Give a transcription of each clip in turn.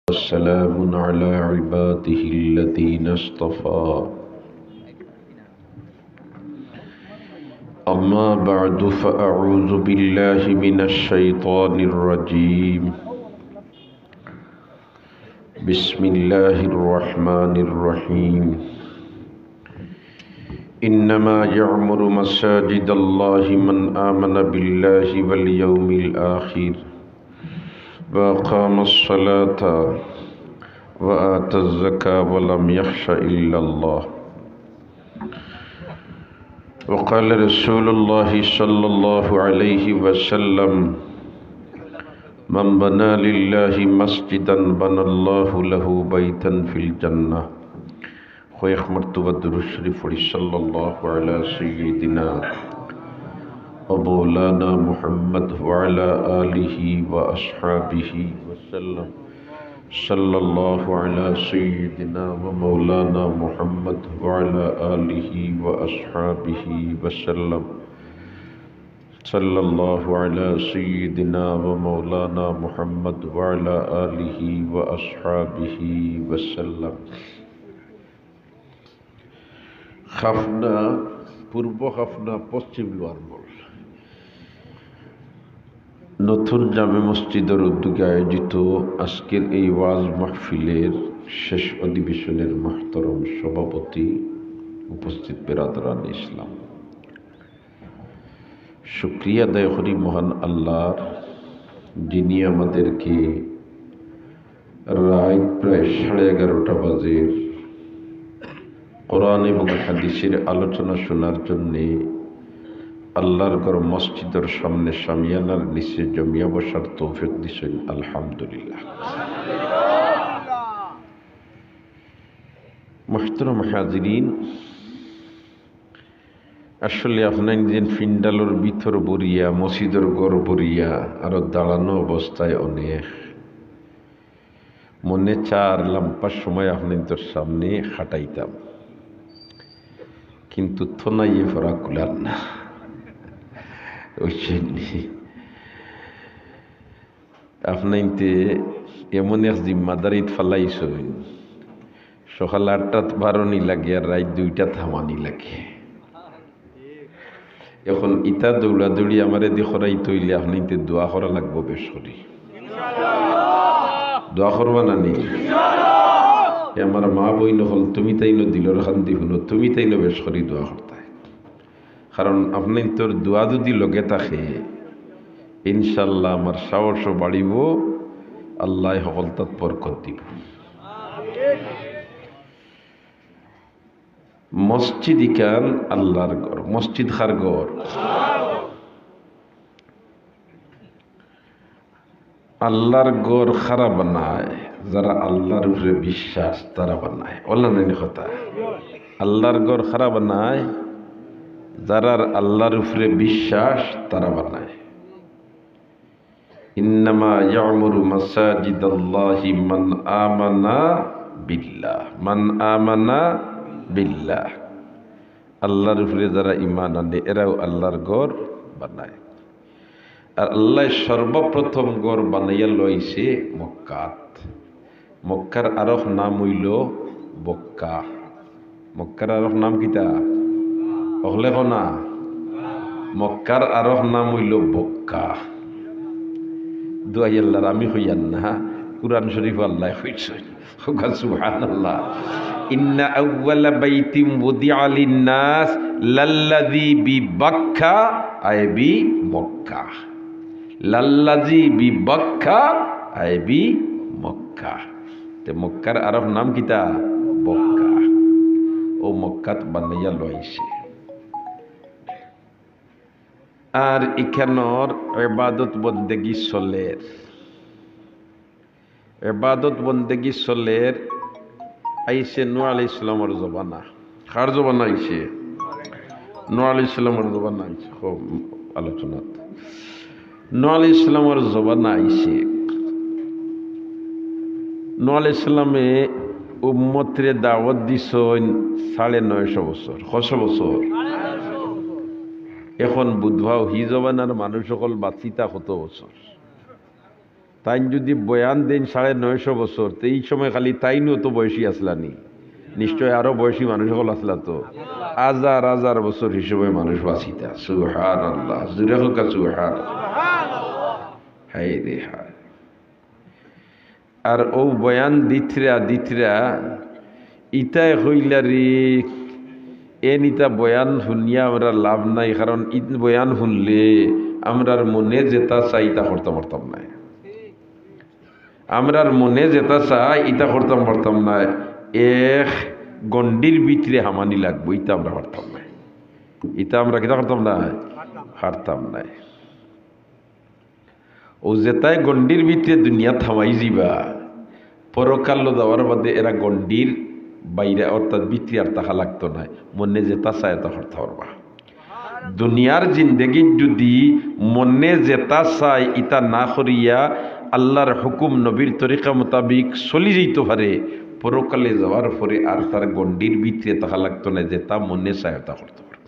والسلام على عباده الذين اصطفى أما بعد فأعوذ بالله من الشيطان الرجيم بسم الله الرحمن الرحيم إنما يعمر مساجد الله من آمن بالله واليوم الآخر وأقام الصلاة وآتى الزكاة ولم يخش إلا الله وقال رسول الله صلى الله عليه وسلم من بنى لله مسجدا بنى الله له بيتا في الجنة خويخ مرتبة الشريف صلى الله على سيدنا ومولانا محمد وعلى آله وأصحابه وسلم صلى الله على سيدنا ومولانا محمد وعلى آله وأصحابه وسلم صلى الله على سيدنا ومولانا محمد وعلى آله وأصحابه وسلم খাফনা পূর্ব খাফনা পশ্চিম লোয়ারমল নতুন জামে মসজিদের উদ্যোগে আয়োজিত আজকের এই ওয়াজ মাহফিলের শেষ অধিবেশনের মুহতারম সভাপতি উপস্থিত বেরাদরান ইসলাম, শুকরিয়া আদায় করি মহান আল্লাহর, যিনি আমাদেরকে রাত প্রায় 11:30 বাজে কোরআন এবং হাদিসের আলোচনা শোনার জন্যে আল্লাহর ঘর মসজিদের সামনে শামিয়ানার নিচে জমিয়া বসার তৌফিক দিয়েছেন। আলহামদুলিল্লাহ। মুহতারাম হাজিরিন, আসলে আপনার যে ফিন্ডালোর ভিতর বরিয়া মসজিদের ঘর বরিয়া আরো দাঁড়ানো অবস্থায় অনেক মনে চার লম্বা সময় আপনাদের সামনে হাঁটাইতাম, কিন্তু থনাইয়ে ফরা কুলার না। আপনাইতে এমন এক জিম্মাদারিত ফালাইছ, সকাল 8টাত বারণই লাগে আর রাত 2টা থামানি লাগে। এখন ইটা দৌড়াদৌড়ি আমারে দেখরাই তৈলে আপনাইতে দোয়া করা লাগবো, বেশ করি দোয়া করবা না নি? আমার মা বই নহল তুমি তাই দিলর খান দিহুন, তুমি তাই বেশ করি দোয়া করতে, কারণ আপনি তোর দোয়া যদি লগে থাকে ইনশাল্লাহ আমার সাহসও বাড়িব, আল্লাহ সকল তৎপর দিব। মসজিদ ইকান আল্লাহর ঘর, মসজিদ খার ঘর, আল্লাহর ঘর খারা বানায় যারা আল্লাহর উপরে বিশ্বাস তারা বানায়। বললাম না কথা? আল্লাহর ঘর খারা বানায় যারা আল্লাহর উপরে বিশ্বাস তারা বানায়। ইন্নামা ইয়ামুরু মাসাজিদাল্লাহি মান আমানা বিল্লাহ, মান আমানা বিল্লাহ। আল্লাহর উপরে যারা ঈমান আনে এরাও আল্লাহর ঘর বানায়। আর আল্লাহ সর্বপ্রথম ঘর বানাইয়া লইছে মক্কাত। মক্কার আরোহ নাম হইল বক্কা। মক্কার আরোহ নাম কিতা? অহলে না, মক্কার আরোহ নাম হইল বক্কা। দুয়াই আল্লাহর আমি হইয়ান না, কুরআন শরীফ আল্লাহ হইছে। সুবহানাল্লাহ। ইন্না আউওয়ালা বাইতিম ওয়াদিআ লিন-নাস লাল্লাযী বিবাক্কা আয় বি মক্কা, লাল্লাযী বিবাক্কা আয় বি মক্কা। তে মক্কার আরব নাম কিতা? বক্কা। ও মক্কাত বানাইয়া লইছে। আর এখানোর ইবাদত বন্দেগি চলের, ইবাদত বন্দেগি চলের আইছে নূহ আলাইহিস সালামের জবানা। কার জবানা আইছে? নূহ আলাইহিস সালামের জবানা আইছে। খুব আলোচনা নূহ আলাইহিস সালামের জবানা আইছে। নূহ আলাইহিস সালামে উম্মতরে দাওয়াত দিছেন 950 বছর। কত বছর? এখন বুধবাও হি জবানার মানুষ সকল বাঁচিতা কত বছর? তাই যদি বয়ান দেন 950 বছর, তো এই সময় খালি তাইনও তো বয়সী আসলানি, নিশ্চয় আরো বয়সী মানুষ সকল আসলা, তো হাজার হাজার বছর হিসেবে মানুষ বাঁচিতা। সুবহানাল্লাহ, জুড়ে হোক সুবহানাল্লাহ। হায় রে হায়। আর ও বয়ান দিতরা ইতায় হইলারি নিতা বয়ান শুনিয়া আমরা লাভ নাই, কারণ বয়ান শুনলে আমরার মনে যেটা চাই ইতা করতে পারতাম না, আমরার মনে যেটা চাই ইতা করতাম পারতাম না, এক গন্ডির ভিতরে হামানি লাগবো, ইতা আমরা পারতাম না, ইতা আমরা কিতা করতাম না, পারতাম না। ও যেটাই গন্ডির ভিতরে দুনিয়া থামাই যাবা, পরকাল যাওয়ার বাদে এরা গন্ডির বাইরে অর্থাৎ ভিতরে আর তাহা লাগতো না, মনে যেটা চায় তা করতে পারবা। দুনিয়ার জিন্দগির যদি মনে যেটা চায় ইতা না করিয়া আল্লাহর হুকুম নবীর তরিকা মোতাবিক চলি যেতে পারে, পরকালে যাওয়ার পরে আর তার গন্ডির ভিতরে তাহা লাগতো না, যেটা মনে চায় তা করতে পারে।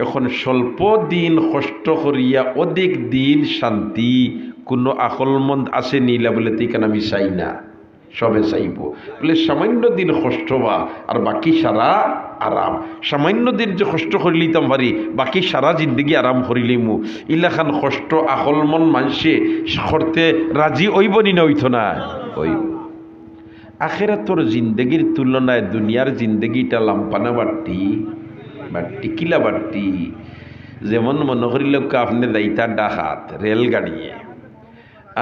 এখন স্বল্প দিন কষ্ট করিয়া অধিক দিন শান্তি কোনো আকলমন্দ আছে নিলা বলে তেখানে আমি চাই না, সবে চাইব বলে সামান্য দিন কষ্ট বা আর বাকি সারা আরাম। সামান্য দিন যে কষ্ট করি লিতাম পারি, বাকি সারা জিন্দগি আরাম করিলিমু, ইলাখান কষ্ট আকলমন মানুষে করতে রাজি ওইব নি না, হইতো না ওইব। আখেরাতর জিন্দগির তুলনায় দুনিয়ার জিন্দগিটা লাম্পানা বাড়তি বাড়তি কিলা বাড়তি। যেমন মনে করিল আপনি যাইতা ডাকাত রেলগাড়িয়ে,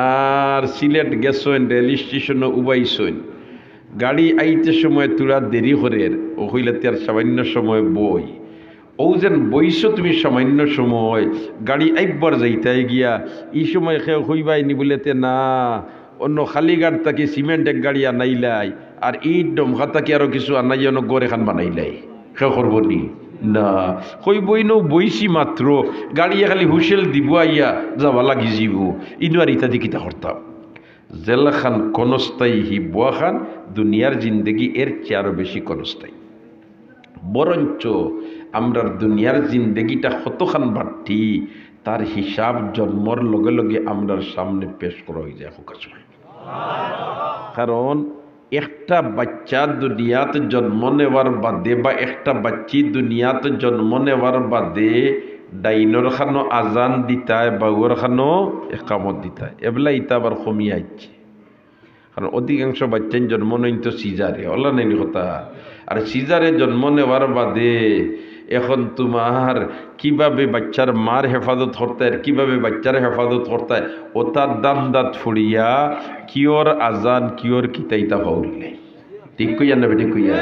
আর সিলেট গেছেন রেল স্টেশনে উবাইছেন, গাড়ি আইতে সময় তুরা দেরি করে ও হইলে তার সামান্য সময় বই, ও যেন বইছ তুমি সামান্য সময়, গাড়ি একবার যাইতাই গিয়া এই সময় খেয়ে হইবাইনি বলেতে না, অন্য খালি গাড় তাকে সিমেন্ট এক গাড়ি আনাইলাই, আর ইট ডমকা তাকে আরো কিছু আনাই অন্য গড় এখান বানাইলাই, সে করবো নি না, কই বই নো বইছি মাত্র গাড়ি খালি হুসেল দিব আইয়া যাবা লাগি যাব, ইনু আর ইত্যাদি কিতা করতাম। জেলা খান কনস্থায়ী হি বুয়া খান, দুনিয়ার জিন্দগি এর চেয়ে আরো বেশি কনস্থায়ী। বরঞ্চ আমরার দুনিয়ার জিন্দগিটা কতখান বাড়তি তার হিসাব জন্মর লগে লগে আমরার সামনে পেশ করা হয়ে যায় হোক। কারণ একটা বাচ্চা দুনিয়াতে জন্ম নেওয়ার বাদে বা একটা বাচ্চি দুনিয়াতে জন্ম নেওয়ার বাদে ডাইনর খানো আজান দিতায়, বাউর খানো একামত দিতায়, এবেলা ইতা আবার কমিয়ে আইছে। কারণ অধিকাংশ বাচ্চাই জন্ম নেই তো সিজারে, ওলা নেই কথা। আর সিজারে জন্ম নেওয়ার বাদে এখন তোমার কিভাবে বাচ্চার মার হেফাজত করতে আর কিভাবে বাচ্চার হেফাজত করতে, ও তার দান দাঁত ফুড়িয়া কিওর আজান কিওর কিতাইতা ভাউরিলে, ঠিক কইয়া নেবে, ঠিক কইয়া।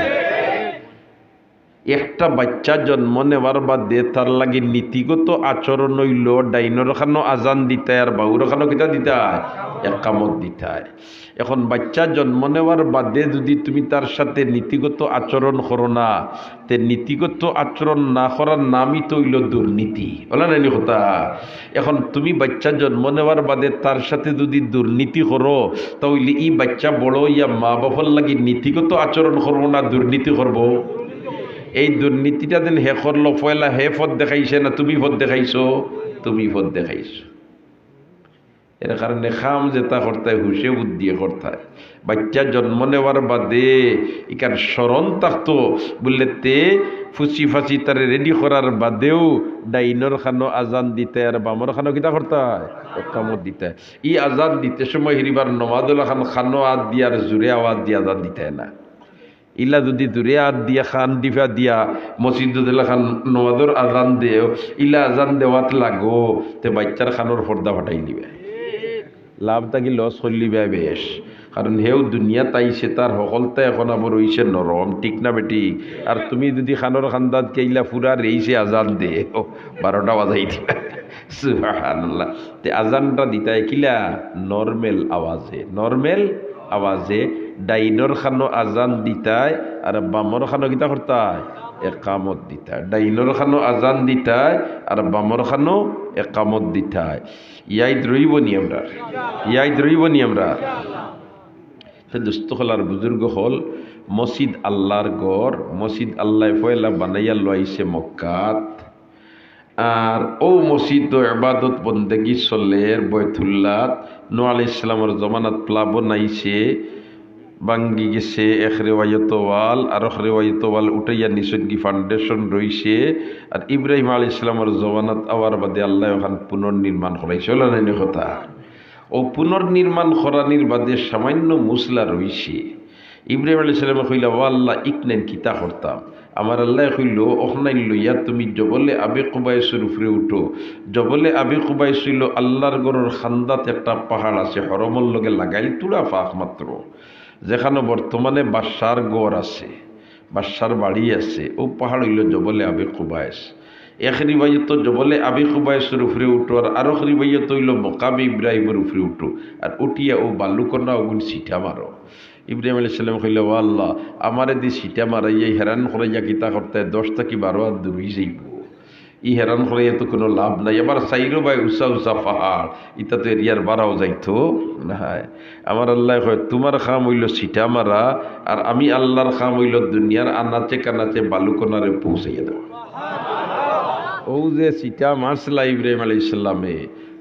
একটা বাচ্চা জন্ম নেওয়ার বাদে তার লাগে নীতিগত আচরণ হইল ডাইনর খানো আজান দিতায় আর বাউর খানো কিতা দিতায়, একামত দিতায়। এখন বাচ্চা জন্ম নেওয়ার বাদে যদি তুমি তার সাথে নীতিগত আচরণ করো না, তে নীতিগত আচরণ না করার নামই তো হইল দুর্নীতি, বলা নাইনি কথা। এখন তুমি বাচ্চা জন্ম নেওয়ার বাদে তার সাথে যদি দুর্নীতি করো, তাহলে এই বাচ্চা বড় ইয়া মা বাবার লাগে নীতিগত আচরণ করবো না দুর্নীতি করবো। এই দুর্নীতিটা দিন হে করলো, পয়লা হে পথ দেখাইছে না তুমি পথ দেখাইছো, তুমি পথ দেখাইছো। এর কারণে খাম যেটা করতায় হুসে বুদ্ধিয়ে করতায়। বাচ্চা জন্ম নেওয়ার বাদে ইকার স্মরণ থাকতো বললে তে ফুচি ফাঁচি তারে রেডি করার বাদেও ডাইনর খানো আজান দিতে আর বামর খানো কিতা করতায়, কামত দিতে। ই আজান দিতে সময় হিরিবার নমাদুল্লাহ খান খানো আদ দিয়া আর জোরে আওয়াজ দিয়া আজান দিতে না। ইলা যদি দূরে আদ দিয়া খান দিফা দিয়া মসজিদুল্লাহ খান নমাজর আজান দেও, ইলা আজান দেওয়াত লাগো, তে বাচ্চার খানোর পর্দা ফাটাই দিবে, লাভ থাকি লস করলিবে বেশ। কারণ হেও দুনিয়া তাইছে তার সকলটা এখন আবার রইছে নরম, ঠিক না বেটি। আর তুমি যদি খানোর খান্দাত কেইলা ফুরা রেইছে আজান দে 12টা বাজাই দিবা, সুবহানাল্লাহ। তে আজানটা দিতায় কিলা নর্মেল আওয়াজে, নর্মেল আওয়াজে ডাইনর খানো আজান দিতায় আর বামর খানো কিতা করতায়, একামত দিতায়। ডাইনর খানো আজান দিতায় আর বামর খানো একামত দিতায়। ইয়াই রইব নি আমরা, ইয়াই রইব নি আমরা। দুস্থ হল আর বুজুর্গ হল, মসজিদ আল্লাহর গড়, মসজিদ আল্লাহ পয়লা বানাইয়া লাইছে মক্কাত। আর ও মসজিদ ইবাদত বন্দেগি চলের বয়তুল্লাহ নূহ আলাইহিস সালামের জমানাত প্লাবন আইছে বাঙ্গি গেছে এক রেওয়ায়ত ওয়াল আর এক রেওয়ায়ত ওয়াল উঠাইয়া নিচত গি ফাউন্ডেশন রইছে আর ইব্রাহিম আলাইহিস সালামের জমানাত আওয়ার বাদে আল্লাহ ওখান পুনর্নির্মাণ করাইছে হলো না এই কথা ও পুনর্নির্মাণ করানির বাদে সামান্য মুসলা রইছে ইব্রাহিম আলাইহিস সালামে কইলা ও আল্লাহ ইকনেন কিতা করতাম আমার আল্লাহ কইল অখনাইল লইয়া তুমি জবলে আবে কুবাইসের উপরে উঠো জবলে আবে কুবাইস হইল আল্লাহর গড়ের খান্দাত একটা পাহাড় আছে হরমর লগে লাগাইল তুলা ফাঁক মাত্র যেখানে বর্তমানে বাদশার গড় আছে বাদশার বাড়ি আছে ও পাহাড় হইল জবলে আবে কুবাইস এক রিবাইয়ত জবলে আবি কুবাইসের উপরে উঠো আর আরো রিবাইয়ত হইল মকামে ইব্রাহিমের উপরে উঠো আর উঠিয়া ও বালুকন্যা ওগুন সিটা মারো ইব্রাহিম আলাইহিস সালাম কইল ও আল্লাহ আমারে দি সিটা মারাইয়া হেরান করাইয়া কিতা করতে 10 থেকে 12 হাত দূর হয়ে যাইব ই হেরান করাইয়া তো কোনো লাভ নাই এবার সাইরো বাই উঁচা উঁচা পাহাড় ইটা তো এরিয়ার বাড়াও যাইতো না আমার আল্লাহ কয় তোমার খাম হইল সিটা মারা আর আমি আল্লাহর খাম হইল দুনিয়ার আনাচে কানাচে বালুকনারে পৌঁছাইয়া দেওয়া ও যে সিটা মারছিলা ইব্রাহিম আলাইহিস সালামে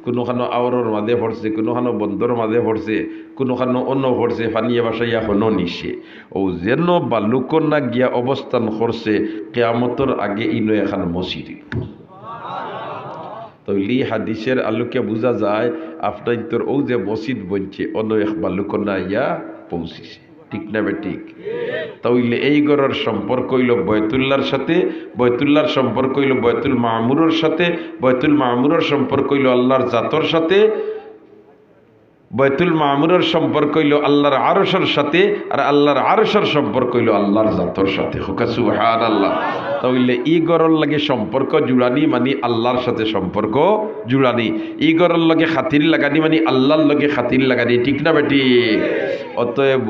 কোনোখানো আওরর মাঝে পড়ছে কোনোখানো বন্দর মাঝে পড়ছে কোনোখানো অন্য পড়ছে ফানিয়া বাসাইয়া হনো নিছে ও যেন বালুকন্যা গিয়া অবস্থান করছে কিয়ামতর আগে ইনো এখন মসজিদ তো লি হাদিসের আলোকে বোঝা যায় আপনার তোর ও যে মসজিদ বনছে অন্য এক বালুকন্যা ইয়া পৌঁছিছে ঠিক না বে ঠিক তাইলে এই ঘরের সম্পর্ক হইল বয়তুল্লাহর সাথে বয়তুল্লাহর সম্পর্ক হইল বয়তুল মামুরের সাথে বয়তুল মামুরের সম্পর্ক হইল আল্লাহর জাতর সাথে বয়তুল মামুরের সম্পর্ক হইল আল্লাহর আরশের সাথে আর আল্লাহর আরশের সম্পর্ক হইল আল্লাহর জাতর সাথে হুকা সুবহানাল্লাহ তাইলে এই ঘরের লাগে সম্পর্ক জুড়ানি মানে আল্লাহর সাথে সম্পর্ক জুড়ানি এই ঘরের লাগে খাতির লাগানি মানে আল্লাহর লগে খাতির লাগানি ঠিক না বেটি অতএব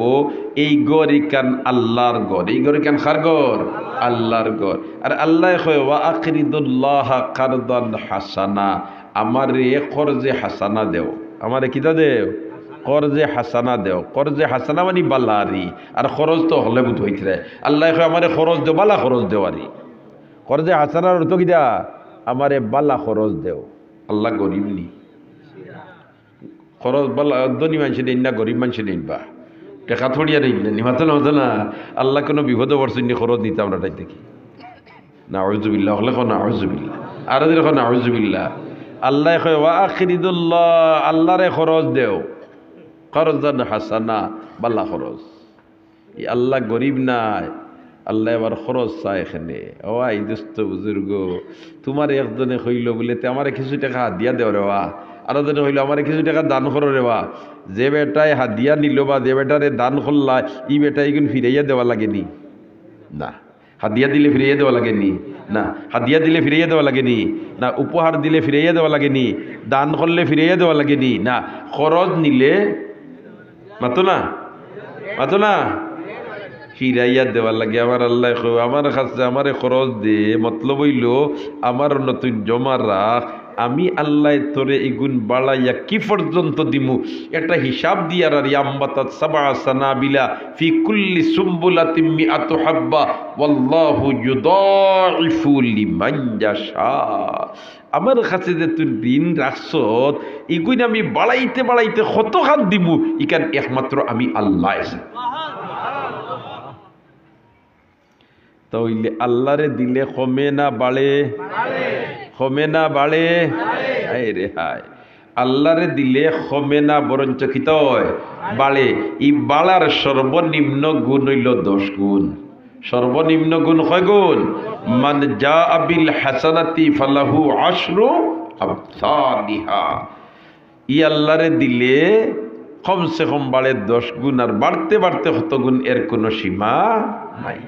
এই গড় ইকান আল্লাহর গড় এই গড় ইকান কার গড় আল্লাহর গড় আর আল্লাহ কয় ওয়া আকিরিদুল্লাহ কারদান হাসানা আমারে করজে হাসানা দেও আমারে কিতা দেও করজে হাসানা দেও করজে হাসানা মানে বালারি আর খরচ তো হলে বুঝ হইতে আল্লাহ কয় আমারে খরচ দেও বালা খরচ দেও আরি করজে হাসানার অর্থ কিতা আমারে বালা খরচ দেও আল্লাহ গরিব নি খরচ বালা ধনী মানুষ নেই না গরিব মানুষ নেই বা টেকা থড়িয়া নেই না মাথা না হতো না আল্লাহ কোনো বিপদে পড়ছেন নি খরচ নিতে আমরা তাই দেখি না আউযুবিল্লাহ হলে না আউযুবিল্লাহ আর দেখো না আউযুবিল্লাহ আল্লাহ কয় ওয়া আখিরিদুল্লাহ আল্লাহরে খরচ দেও খরজান হাসানা বালা খরচ এই আল্লাহ গরিব নাই আল্লাহ এবার খরচ চায় এখানে ও আই দোস্ত বুজুর্গ তোমার একজনে হইল বলে তে আমারে কিছু টাকা হাদিয়া দেও রে বা আরো জনে হইল আমারে কিছু টাকা দান করো রে বা যে বেটায় হাদিয়া নিল বা যে বেটারে দান করলা ই বেটা এগুন ফিরাইয়া দেওয়া লাগেনি না হাদিয়া দিলে ফিরিয়ে দেওয়া লাগেনি না হাদিয়া দিলে ফিরিয়ে দেওয়া লাগেনি না উপহার দিলে ফিরিয়ে দেওয়া লাগেনি দান করলে ফিরিয়ে দেওয়া লাগেনি না খরচ নিলে মাতো না ফিরাইয়া দেওয়া লাগে আমার আল্লাহ আমার কাছে আমারে খরচ দে মতলব হইল আমার নতুন জমা রাখ আমি আল্লাহ তোরে এগুন বাড়াইয়া কি পর্যন্ত দিমু একটা হিসাব দিয়ার আর ইয়াম্বাতাত সাবা সানাবিলা ফি কুল্লি সুম্বুলাতিম মিআতু হাব্বা ওয়াল্লাহু ইউদাইফু লিমান ইয়াশা আমার কাছে যে তুই ঋণ রাখছত এগুন আমি বাড়াইতে বাড়াইতে কত খান দিমু ইকান একমাত্র আমি আল্লাহ তাইলে আল্লাহরে দিলে কমে না বাড়ে কমে না বাড়ে হায় রে হায় আল্লাহরে দিলে কমে না বরঞ্চ খিত হয় বাড়ে এই বাড়ার সর্বনিম্ন গুণ হইল 10 গুণ সর্বনিম্ন গুণ কয় গুণ মান জা বিল হাসানাতি ফালাহু আশরু আমসালিহা ই আল্লাহরে দিলে কমসে কম বাড়ে 10 গুণ আর বাড়তে বাড়তে কত গুণ এর কোনো সীমা নাই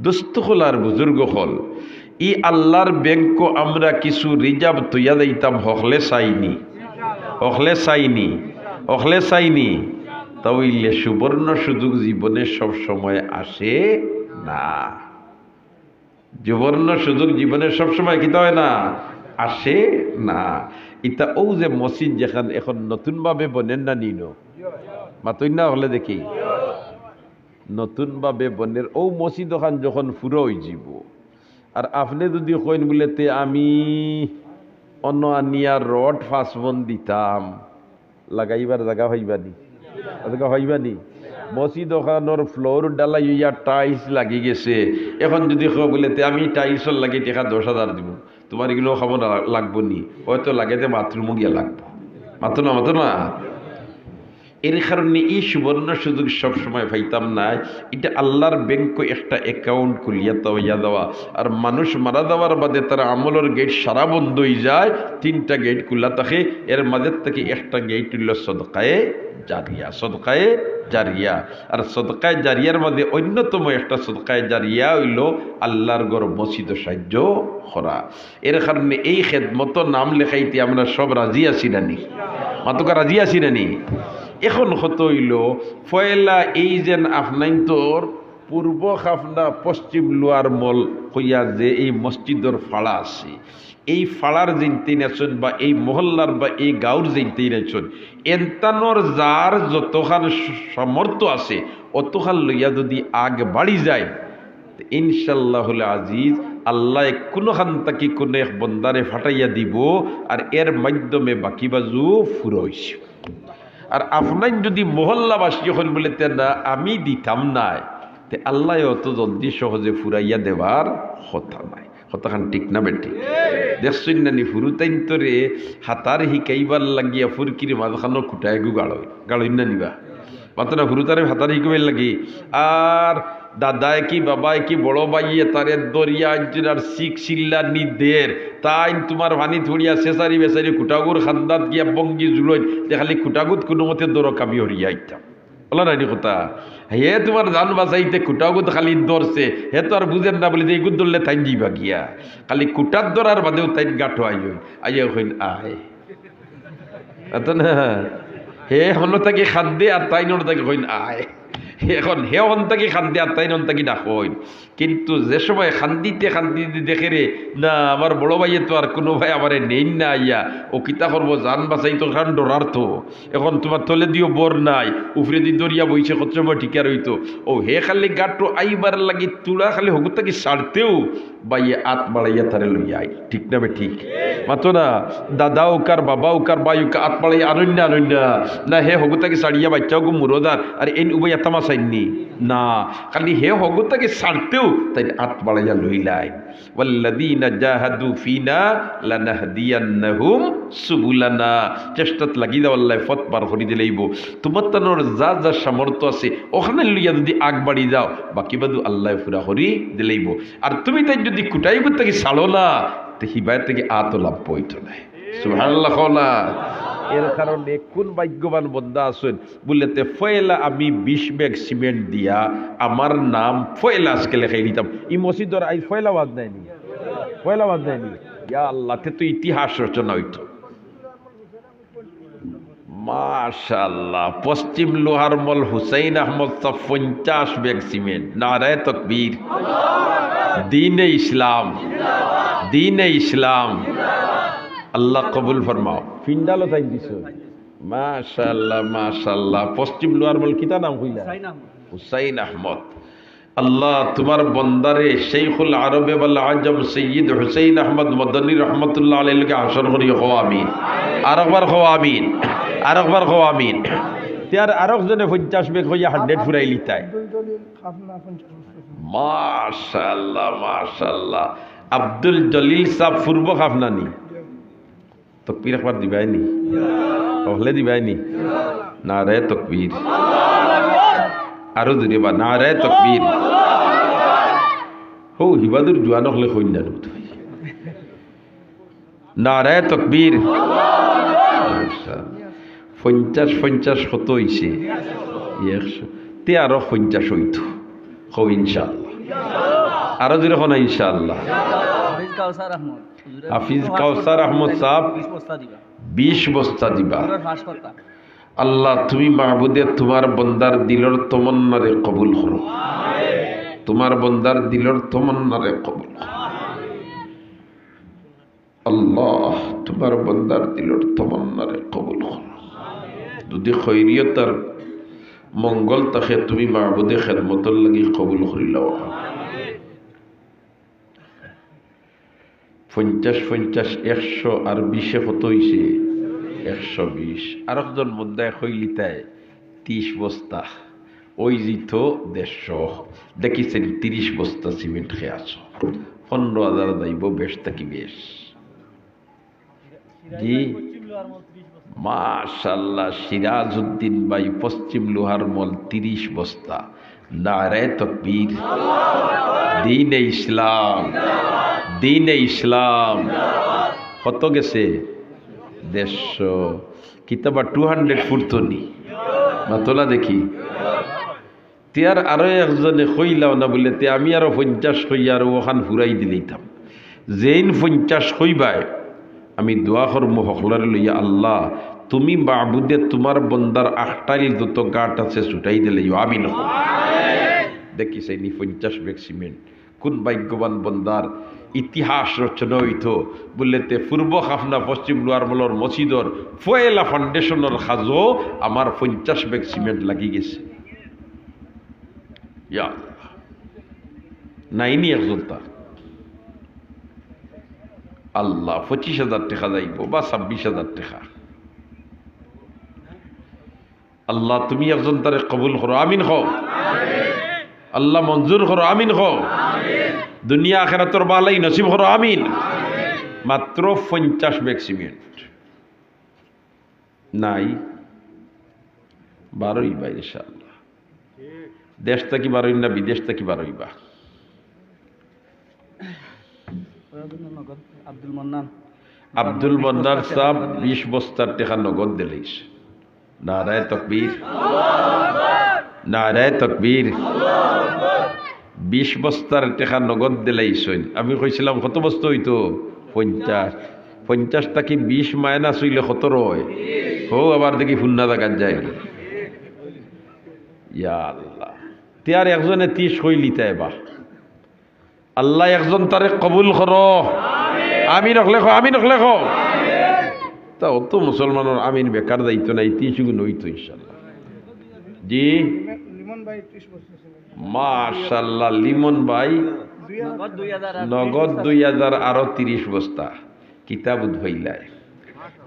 দোস্ত হল আর বুজুর্গ হল ই আল্লাহর ব্যাংক আমরা কিছু রিজার্ভ তৈয়া দিতাম হকলে চাইনি তাইলে সুবর্ণ সুযোগ জীবনে সব সময় আসে না সুবর্ণ সুযোগ জীবনে সব সময় কি হয় না আসে না ইতা ও যে মসজিদ যেখান এখন নতুন ভাবে বনেন না নিনো মাতই না হলে দেখি নতুন ভাবে বনের ও মসজিদ ওখান যখন ফুরো হয়ে যাব আর আপনি যদি কইন বলেতে আমি অন্য আনিয়ার রড ফাঁসবন দিতাম, লাগাইবার জায়গা হইবানি, জায়গা হইবানি। মসজিদ ওখানোর ফ্লোর ডালাই ইয়া টাইলস লাগি গেছে, এখন যদি বলেতে আমি টাইলসর লাগি টাকা 10,000 দিব, তোমার এগুলো খবর লাগবো নি? হয়তো লাগেতে বাথরুমও গিয়া লাগবো, মাত্র না। এর কারণে এই সুবর্ণ সুযোগ সবসময় পাইতাম না। এটা আল্লাহর ব্যাংক একটা অ্যাকাউন্ট খুলিয়া তৈয়া দেওয়া। আর মানুষ মারা যাওয়ার বাদে তারা আমলের গেট সারা বন্ধ হয়ে যায়, 3টা গেট খোলা থাকে। এর মাঝের থেকে একটা গেট হইল সদকায়ে জারিয়া, সদকায়ে জারিয়া। আর সদকায়ে জারিয়ার মধ্যে অন্যতম একটা সদকায়ে জারিয়া হইল আল্লাহর ঘর মসজিদ সাহায্য করা। এর কারণে এই খেদমত নাম লেখাইতে আমরা সব রাজি আছি নানি? মাতুকা রাজি আছি নানি? এখন কত হইল ফয়লা এই যেন আপনাইন তোর পূর্ব খাফনা পশ্চিম লোয়ার মল হইয়া যে এই মসজিদর ফাড়া আছে, এই ফাড়ার জিনতেই নেছন বা এই মহল্লার বা এই গাঁওর জিনতেই নেছন, এন্তানোর যার যতখান সামর্থ্য আছে অতখান লইয়া যদি আগ বাড়ি যায়, ইনশাল্লাহ আজিজ আল্লাহ কোনোখান তাকি কোনো এক বন্দারে ফাটাইয়া দিব। আর এর মাধ্যমে বাকি বাজু ফুরো হইছে। আর আপনার যদি মহল্লাবাসী যখন বলেতেন না আমি দিতাম নাই, তে আল্লাহ অত জলদি সহজে ফুরাইয়া দেবার কথা নাই। কথাখান ঠিক না বেটি? দেখছেন নানি ফুরুতাইন তোরে হাতার হিকাইবার লাগিয়া ফুরকির মাঝখানো খুটায় গু গাড়ই না নিবা মাত্র না ফুরুতারে হাতার হিকাইবার লাগি। আর দাদায় কি বাবায় কি বড় বাইয়ে তারে দরিয়া আর শিখ শিল্লা নিদের তাই তোমার ভানি থুড়িয়া শেষারি বেসারি খুটাগুর খান্দাত গিয়া বঙ্গি জুলই যে খালি খুটাগুত কোনো মতে দরকামি হরিয়া আইতাম। বলা নানি কথা, হে তোমার জান বাঁচাইতে খুটাগুত খালি দরছে, হে তো আর বুঝেন না বলে যে এগুত ধরলে তাই দিবা গিয়া খালি খুটার দরার বাদেও তাই গাঁটো আইয় হইন আয় এত না। হে হন তাকে খাদ্যে আর তাই নন তাকে হইন আয়। এখন হে অন্তাকি খান্দি আর তাই অন্তাকি ডাকইন। কিন্তু যে সময় খান্দিতে দেখে রে না আমার বড় ভাইয়ে তো আর কোনো ভাই আমারে নেই না আইয়া ও কিতা করবো জান বাঁচাই তো কারণ ডরার তো। এখন তোমার তলে দিও বর নাই, উফরে দি দরিয়া বইছে কত সময় ঠিকা রইতো। ও হে খালি গাটো আইবার লাগি তুলা খালি হগুত তাকে সারতেও বাইয়ে আত বাড়াইয়া তারে লইয়া আই। ঠিক না বে ঠিক? মাতো না দাদাও কার বাবাও কার বায়ুকে আত বাড়াইয়া আনন্য না হে হগুত তাকে সারিয়া বাচ্চাও গো মুরোদার আর এই উবাই এতামা চাইনি না, খালি হে হগুত তাকে সারতেও তাই আত বাড়াইয়া লইলাই। ওয়াল্লাযীনা জাহাদু ফিনা লানাহদিয়ান্নাহুম সুবুলানা। চেষ্টাত লাগি দাও আল্লাহ পথ পার করে দিলেইব। তোমার তানোর যা যা সামর্থ্য আছে ওখানে লইয়া যদি আগ বাড়ি যাও বাকি বাদু আল্লাহ পুরা করি দিলেইব। আর তুমি তাই যদি কুটাই করতে ছাড়ো না তো হিবায় থেকে আত লাভ বইতো নাই। সুবহানাল্লাহ না? এর কারণে কোন ভাগ্যবান বন্দা আছেন বললেতে ফয়লা আমি 20 ব্যাগ সিমেন্ট দিয়া আমার নাম ফয়লা আজকে লেখাই দিতাম। এই মসজিদর আই ফয়লা ওয়াজ দেয়নি, ফয়লা ওয়াজ দেয়নি। ইয়া আল্লাহ, তে তো ইতিহাস রচনা হইতো। মাশাআল্লাহ, পশ্চিম লোহার মল হুসাইন আহমদ সাহ 50 ব্যাগ সিমেন্ট। নারায়ে তাকবীর। দ্বীনে ইসলাম, দ্বীনে ইসলাম। আল্লাহ কবুল ফরমাও। ফিন্ডালো তাই দিছ। মাশাআল্লাহ মাশাআল্লাহ। পশ্চিম লোহার মল কিতা নাম কইলা? হুসাইন আহমদ। আল্লাহ তোমার বন্দারে শেখুল আরবে ওয়াল আজম সৈয়দ হুসাইন আহমদ মদনী রহমতুল্লাহ আলাইহিকে হাসর করি হো আমিন। আরেকবার হো আমিন, আরেকবার হো আমিন। তার আরেকজনে 50 ব্যাগ হইয়া 100 ফুরাই লিতাই। মাশাআল্লাহ মাশাআল্লাহ। আব্দুল জলিল সাহেব পূর্ব খাফনানি তকবীর একবার দিবাইনি, হলে দিবাইনি। নারায়ে তাকবীর। আরো দূরে বা নারায়ে তাকবীর। হো হিবাদুর জোয়ান হলে কইন না নারায়ে তাকবীর। 50 কত হইছে? 100 তে আরো 50 হইতো। হো ইনশাআল্লাহ। আরো দূরে হনা ইনশাআল্লাহ। হাফিজ কাউসার আহমদ সাহেব 20 বস্তা দিবা। আল্লাহ তুমি মাহবুদে তোমার বন্দার দিলর তমন্নারে কবুল করো, তোমার বন্দার দিলর তমন্নারে কবুল করো। আল্লাহ তোমার বন্দার দিলর তমন্নারে কবুল করো। যদি খৈরিয়ত আর মঙ্গল তাকে তুমি মাহবুদে খেদমতর লাগি কবুল করিলাও। 50 50 100 আর 20 কত হইছে 120। আর একজন মধ্যে হইলিতায় 30 বস্তা ওই জিত 150 দেখিছেন 30 বস্তা সিমেন্ট খেয়ে আছো 15,000 দাইব বেশ থাকি বেশ জি মাশাআল্লাহ। সিরাজউদ্দিন ভাই পশ্চিম লোহার মল 30 বস্তা। নারে তাকবীর, দ্বীনে ইসলাম, দ্বীনে ইসলাম। কত গেছে 150 কিতাবা 200 ফুটতনি মাতলা দেখি তিয়ার আরো একজনে কইলাও না বলে তে আমি আরো 50 কই আর ওখান ফুরাই দিলাম। যেইন 50 কইবাই আমি দোয়া করবো হকলার লইয়া, আল্লাহ তুমি মাবুদে তোমার বন্দার আখটাইল যত গাট আছে ছুটাই দিলে আমি নহ দেখি সেইনি 50 ব্যাগ সিমেন্ট। কোন ভাগ্যবান বন্দার ইতিহাস রচনা হইত বললেতে পূর্ব খাফনা পশ্চিম লোয়ারমলর মসজিদর ফয়েলা ফাউন্ডেশনের সাজো আমার 50 ব্যাগ সিমেন্ট লাগি গেছে। ইয়া নাইনি একজন তার আল্লাহ 25,000 টাকা যাইব বা 26,000 টাকা। আল্লাহ তুমি একজন তারে কবুল করো, আমিন হও। আল্লাহ মঞ্জুর করো, আমিন হও। দুনিয়া আখিরাতের বালাই নসিব করো, আমিন। মাত্র 50 ব্যাগ সিমেন্ট নাই 12ই বা ইনশাআল্লাহ। দেশ থেকে 12ই না বিদেশ থেকে 12ই বা। আব্দুল মন্নান সাহেব 20 বস্তার টাকা নগদ দিলেইস। নারায়ে তাকবীর, নারায়ে তাকবীর। 20 বস্তার টাকা নগদ দিলেইছেন। আমি কইছিলাম কত বস্তা হইতো 50। 50 টাকি 20 মাইনাস হইলে 17 হয়। হো আবার দেখি ফুন্না দেখান যায়। ইয়া আল্লাহ তিয়ার একজনে 30 কইলিতে বা আল্লাহ একজন তারে কবুল করো, আমিন লেখো, আমিন লেখো। তা অত মুসলমানের আমিন বেকার দায়িত্ব নাই, 30 গুণ হইতো ইনশাআল্লাহ। জি মাশাআল্লাহ লিমন ভাই নগদ 2000 আরো 30 বস্তা কিতাব উদ্ভাইলায়।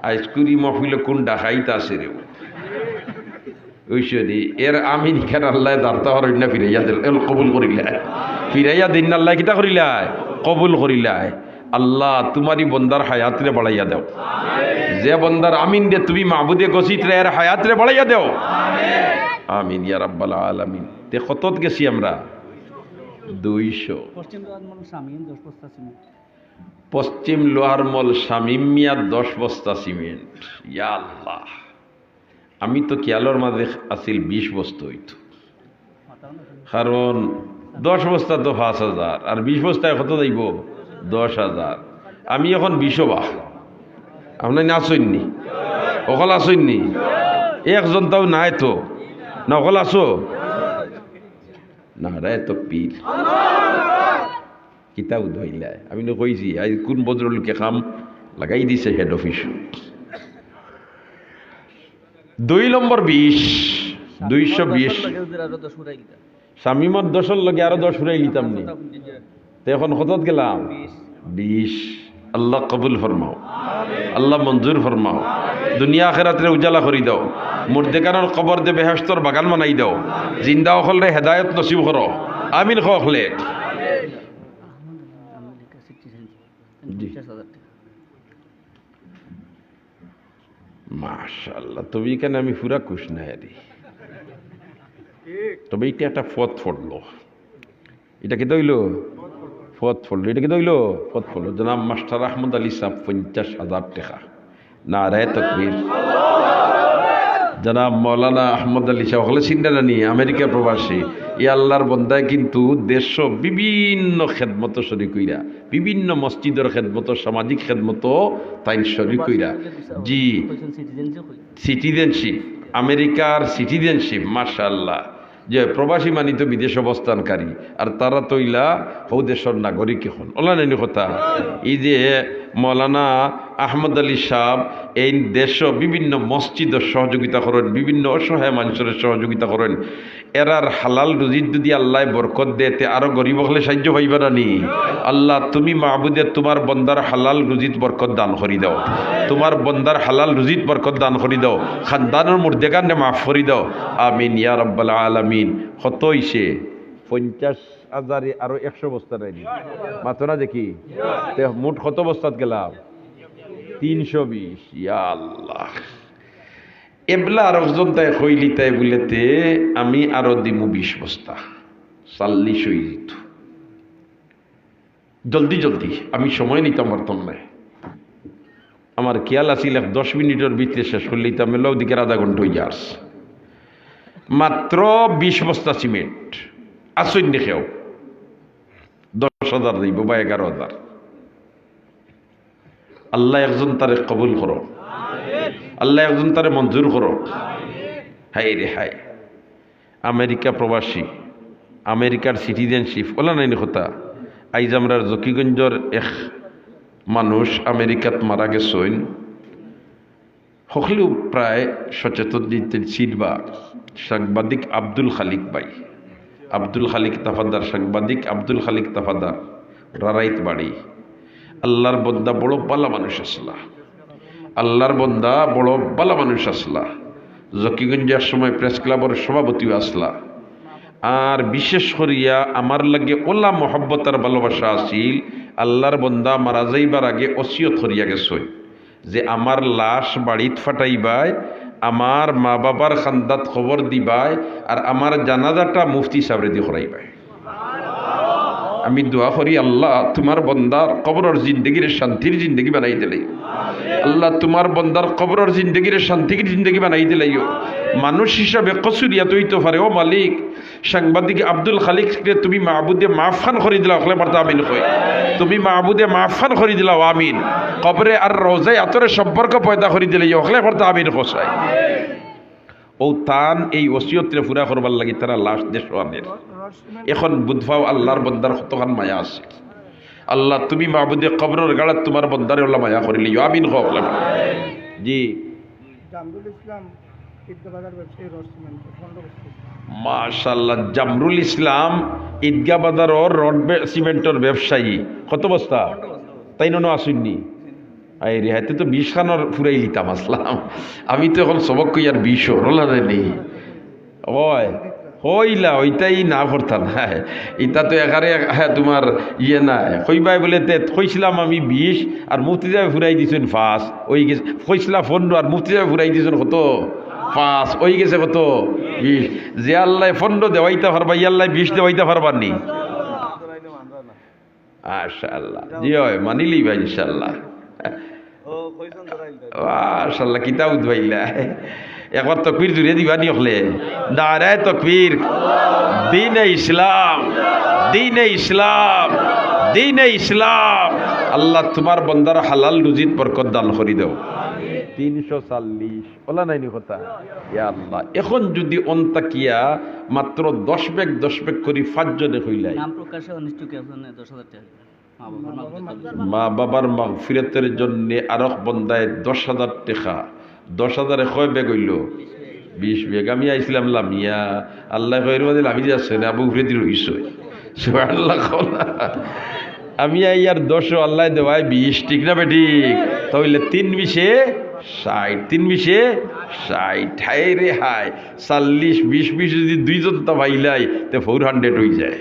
আইসকুরি মফিল কোন ডাকাইতে আছে রে ওইসদি এর আমিন খান আল্লাহ দার্তা হর না ফিরাইয়া দিল কবুল করিলায়, ফিরাইয়া দিন আল্লাহ কিতা করিলায় কবুল করিলায়। আল্লাহ তোমারই বন্দার হায়াতরে বাড়াইয়া দাও। যে বন্দার আমিন দে তুমি মাহবুদে গসিত রে এর হায়াতরে বাড়াইয়া দাও, আমিন ইয়া রাব্বাল আলামিন। তে কতত গেছি আমরা 200। পশ্চিম লোহারমল শামিম মিয়া 10 বস্তা সিমেন্ট। ইয়া আল্লাহ আমি তো খেয়ালর মাঝে আসিল 20 বস্তা হইতো, কারণ 10 বস্তা তো 5,000 আর 20 বস্তায় কত যাইব 10,000। আমি এখন 20 বা আপনার আসইননি অকল আসইননি একজন তাও নাই তো না অকল আসো না রে তো পীর কিতাব ধইলায়। আমি তো কইছি আজ কোন ভদ্রলোকে কাম লাগাই দিছে হেড অফিস। 2 নম্বর 20 220 শামিমত 10 লগে আরো 10 ফুরাই লিতাম নি। তো এখন কতত গেলাম 20। আল্লাহ কবুল ফরমাও, আল্লাহ মঞ্জুর ফরমাও। দুনিয়া আখিরাতরে উজালা করি দাও। মুর্দেকানোর কবর দে বেহেশতর বাগান বানাই দাও। জিন্দা অকলরে হেদায়েত নসিব করো, আমিন খলে। মাশাআল্লাহ তবে এখানে আমি পুরা খুশ না রে। তবে এটা একটা ফত ফটলো, এটা কি দইল ফত ফটলো, এটা কি দইল ফত ফটলো। জনাব মাস্টার আহমদ আলী সাহেব 50,000 টাকা। নারায়ে তাকবীর। জনাব মৌলানা আহমদ আলী সাহেব হলে চিন্তা জানি আমেরিকা প্রবাসী। এই আল্লাহর বন্দায় কিন্তু দেশ বিভিন্ন খেদমত শরিক কইরা, বিভিন্ন মসজিদের খেদমত, সামাজিক খেদমত তাই শরিক কইরা। জি সিটিজেনশিপ, আমেরিকার সিটিজেনশিপ। মাশাআল্লাহ যে প্রবাসী মানি তো বিদেশ অবস্থানকারী আর তারা তৈলা ও দেশের নাগরিক এখন ওলা নাইনি কথা। এই যে মৌলানা আহমদ আলী সাহ এই দেশ বিভিন্ন মসজিদের সহযোগিতা করেন, বিভিন্ন অসহায় মানুষের সহযোগিতা করেন। এরার হালাল রুজিত যদি আল্লাহ বরকত দেতে আরো গরিব হলে সাহায্য পাইবা না নি। আল্লাহ তুমি মাহবুদে তোমার বন্দার হালাল রুজিত বরকত দান করি দাও, তোমার বন্দার হালাল রুজিত বরকত দান করি দাও, খানদানের মুর্দেগানে মাফ করি দাও। আমিন ইয়া রাব্বাল আলামিন। কত হইছে? 50,000 আরো 100 বস্তা নেয়নি মাত্র না দেখি। মোট কত বস্তাত গেলাম? 320। ইয়া আল্লাহ। এবলা আর একজন তাই কইলি তাই বলেতে আমি আরো দিমু 20 বস্তা, 40 হয়ে যেত। জলদি জলদি আমি সময় নিতাম পারতাম না। আমার খেয়াল আছিল 10 মিনিটের ভিতরে শেষ করলেই তো মেলাও দিকে আধা ঘন্টা হয়ে যাস। মাত্র 20 বস্তা সিমেন্ট আসুন দেখেও 10,000 দিব বা 11,000। আল্লাহ একজন তারে কবুল করো, আল্লাহ একজন তারে মঞ্জুর করো। হাই রে হাই, আমেরিকা প্রবাসী, আমেরিকার সিটিজেনশিপ ওলা নাই কথা। আইজ আমরা জকিগঞ্জর এক মানুষ আমেরিকাত মারা গেছেন, সকলেও প্রায় সচেতন দিতে ছিলবা। সাংবাদিক আব্দুল খালিক ভাই, আব্দুল খালিক তাফাদার, সাংবাদিক আব্দুল খালিক তাফাদার, রারাইত বাড়ি। আল্লাহর বন্দা বড় বালা মানুষ আসলা, আল্লাহর বন্দা বড় বালা মানুষ আসলা। জকিগঞ্জের সময় প্রেস ক্লাবের সভাপতিও আসলা। আর বিশেষ করিয়া আমার লাগে ওলা মহব্বতার ভালোবাসা আছিল। আল্লাহর বন্দা মারা যাইবার আগে ওসিয়ত করিয়া গেছে যে আমার লাশ বাড়িত ফাটাইবাই, আমার মা বাবার খান্দাত খবর দিবাই, আর আমার জানাজাটা মুফতি সাবরে দি করাইবাই। আমি দোয়া করি আল্লাহ তোমার বন্দার কবরের জিন্দগির শান্তির জিন্দগি বানাই দিলাই। আল্লাহ তোমার বন্দার কবরের জিন্দগির শান্তির জিন্দগি বানাই দিলাইও। মানুষ হিসাবে কসুরিয়া তুই তো পারে। ও মালিক, সাংবাদিক আব্দুল খালিককে তুমি মাহবুদে মাফখান করে দিলা, ওখলে পারতা আমিন কই। তুমি মাহবুদে মাফখান করে দিলাও, আমিন। কবরে আর রোজায় আতরে সম্পর্ক পয়দা করে দিলে, ওখলে পারতা আমিন কোসাই। ও তান এই ওসিয়তরে পুরা করবার লাগি তারা লাশ দেশ আনের। এখন বুধবাও আল্লাহর বন্দার কতখান মায়া আছে। আল্লাহ তুমি মাহবুদে কবরের গাড়াত তোমার বন্দারে আল্লাহ মায়া করিলি, আমিন কও। জি মাশাআল্লাহ। জামরুল ইসলাম ঈদগাহ বাজার ও রড সিমেন্টের ব্যবসায়ী। কত বস্তা? তাই না আসুননি? আই রে হাতে তো 20 খানোর ফুরাই লিতাম আসলাম। আমি তো এখন সবক কই আর 20 রোলা নেই। ওই হইলা ওইটাই না করতাম। হ্যাঁ এটা তো একারে হ্যাঁ তোমার ইয়ে নাই কইবাই বলে কইছিলাম আমি 20 আর মুফতি সাহেব ফুরাই দিছেন 5। ওই গেছে কইছিলাম 15 আর মুফতি সাহেব ফুরাই দিছেন কত? 5। ওই গেছে কত? 20। যে আল্লাহ 15 দেওয়াইতে পারবা, ই আল্লাহ 20 দেওয়াইতে পারবার নি। মাশাআল্লাহ। জি হয় মানিলি ভাই ইনশাআল্লাহ। মাশাআল্লাহ কিতাব উদ্ভাইলা। একবার তকবীর জুড়ে দিবা নি হলে? নারায়ে তকবীর। দ্বীনে ইসলাম, দ্বীনে ইসলাম, দ্বীনে ইসলাম। আল্লাহ তোমার বন্দার হালাল রুজিত বরকত দান করি দাও। 340 ওলা নাইনি কথা। ইয়া আল্লাহ, এখন যদি অন্তাকিয়া মাত্র 10 ব্যাগ করি 5 জনে হইলাই, নাম প্রকাশে অনিষ্টকে 10,000 টাকা মা বাবার মাগফিরাতের জন্য আরক বন্দায় 10,000 টাকা। 10,000 কয় ব্যাগ হইল? 20 ব্যাগ। আমি আইছিলাম লামিয়া, আল্লাহ কইর বলে আমি যাচ্ছে না আবু ফ্রেদি রইছ। সুবহানাল্লাহ। আমি আইয়ার 10 আল্লাহ দেওয়ায় 20, ঠিক না বেঠিক? তাহলে 3 20 60, 3 20 60। হাই রে হাই, 40 20 যদি 2 জন তা ভাইলাই তো 400 হয়ে যায়।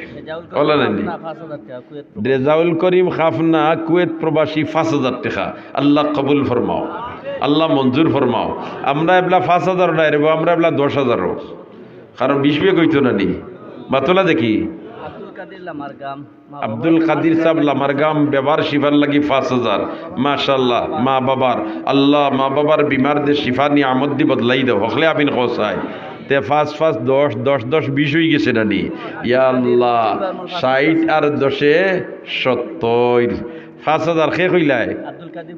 রেজাউল করিম খাফনা কুয়েত প্রবাসী 5,000 টাকা। আল্লাহ কবুল ফরমাও, আল্লাহ মঞ্জুর ফরমাও। আমরা এবলা 5,000 নাই রে, আমরা এবলা 10,000। কারণ 20 ব্যাগ হইতো না নি মাতলা দেখি। আব্দুল কাদির সাহেব লামারগাম ব্যবহার শিফার লাগি 5,000। মাশাআল্লাহ। মা বাবার আল্লাহ মা বাবার বিমারদের শিফা নিয়ে আমদ দি বদলাই দাও, হকলে আমিন কোসাই। তে 5 5 10 10 10 20 হয়ে গেছে না নি? ইয়া আল্লাহ, 60 আর 10 70। 5,000 খে কইলাই?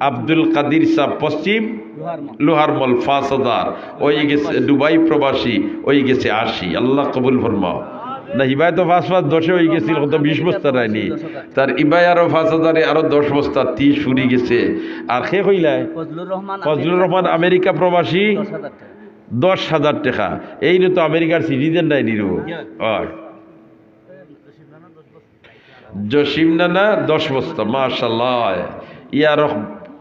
আব্দুল কাদির সাহেব পশ্চিম লোহারমল 5,000। ওই গেছে দুবাই প্রবাসী, ওই গেছে 80। আল্লাহ কবুল ফরমাও। না হিবায় তো 5,5,10 হয়ে গেছিল, কত 20 বস্তা রায়নি তার ইবাই আরো 5,000 আরো 10 বস্তা 30 ফুরি গেছে। আর সে কইলাই ফজলুর রহমান আমেরিকা প্রবাসী 10,000 টাকা। এই তো আমেরিকার সিটিজেন নাই নিরু। জসিম নানা 10 বস্তা, মাশাআল্লাহ। ইয়ার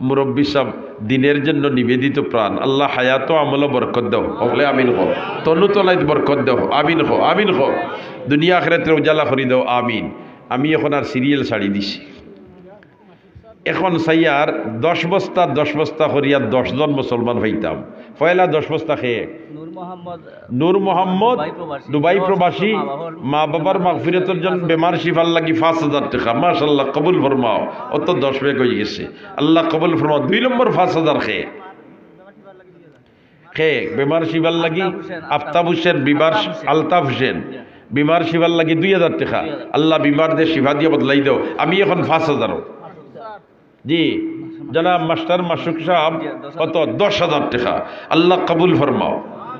মুরব্বী সাহেব দিনের জন্য নিবেদিত প্রাণ, আল্লাহ হায়াত আমল বরকত দাও, হলে আমিন হো। তনু তলাইত বরকত দাও, আমিন হো, আমিন হো। দুনিয়া আখিরাতের উজালা করি দাও, আমিন। আমি এখন আর সিরিয়াল ছাড়ি দিছি, এখন সাইয়ার 10 বস্তা করিয়া 10 জন মুসলমান হইতাম। পয়লা 10 বস্তা খেয়ে নূর মোহাম্মদ দুবাই প্রবাসী, মা বাবার মাগফিরাতের জন্য বেমার শিফার লাগি 5,000 টাকা। মাশাআল্লাহ, কবুল ফরমাও। অত 10 বেগ হয়ে গেছে, আল্লাহ কবুল ফরমাও। 2 নম্বর 5,000 খেয়ে বেমার শিফার লাগি আফতাব হোসেন, বিমার আলতাফ হোসেন বিমার শিফার লাগি 2,000 টাকা। আল্লাহ বিমারদের শিফা দিয়ে বদলাই দাও। আমি এখন 5,000। জি জনাব মাস্টার মাসুক সাহেব কত 10,000 টাকা। আল্লাহ কবুল ফরমাও,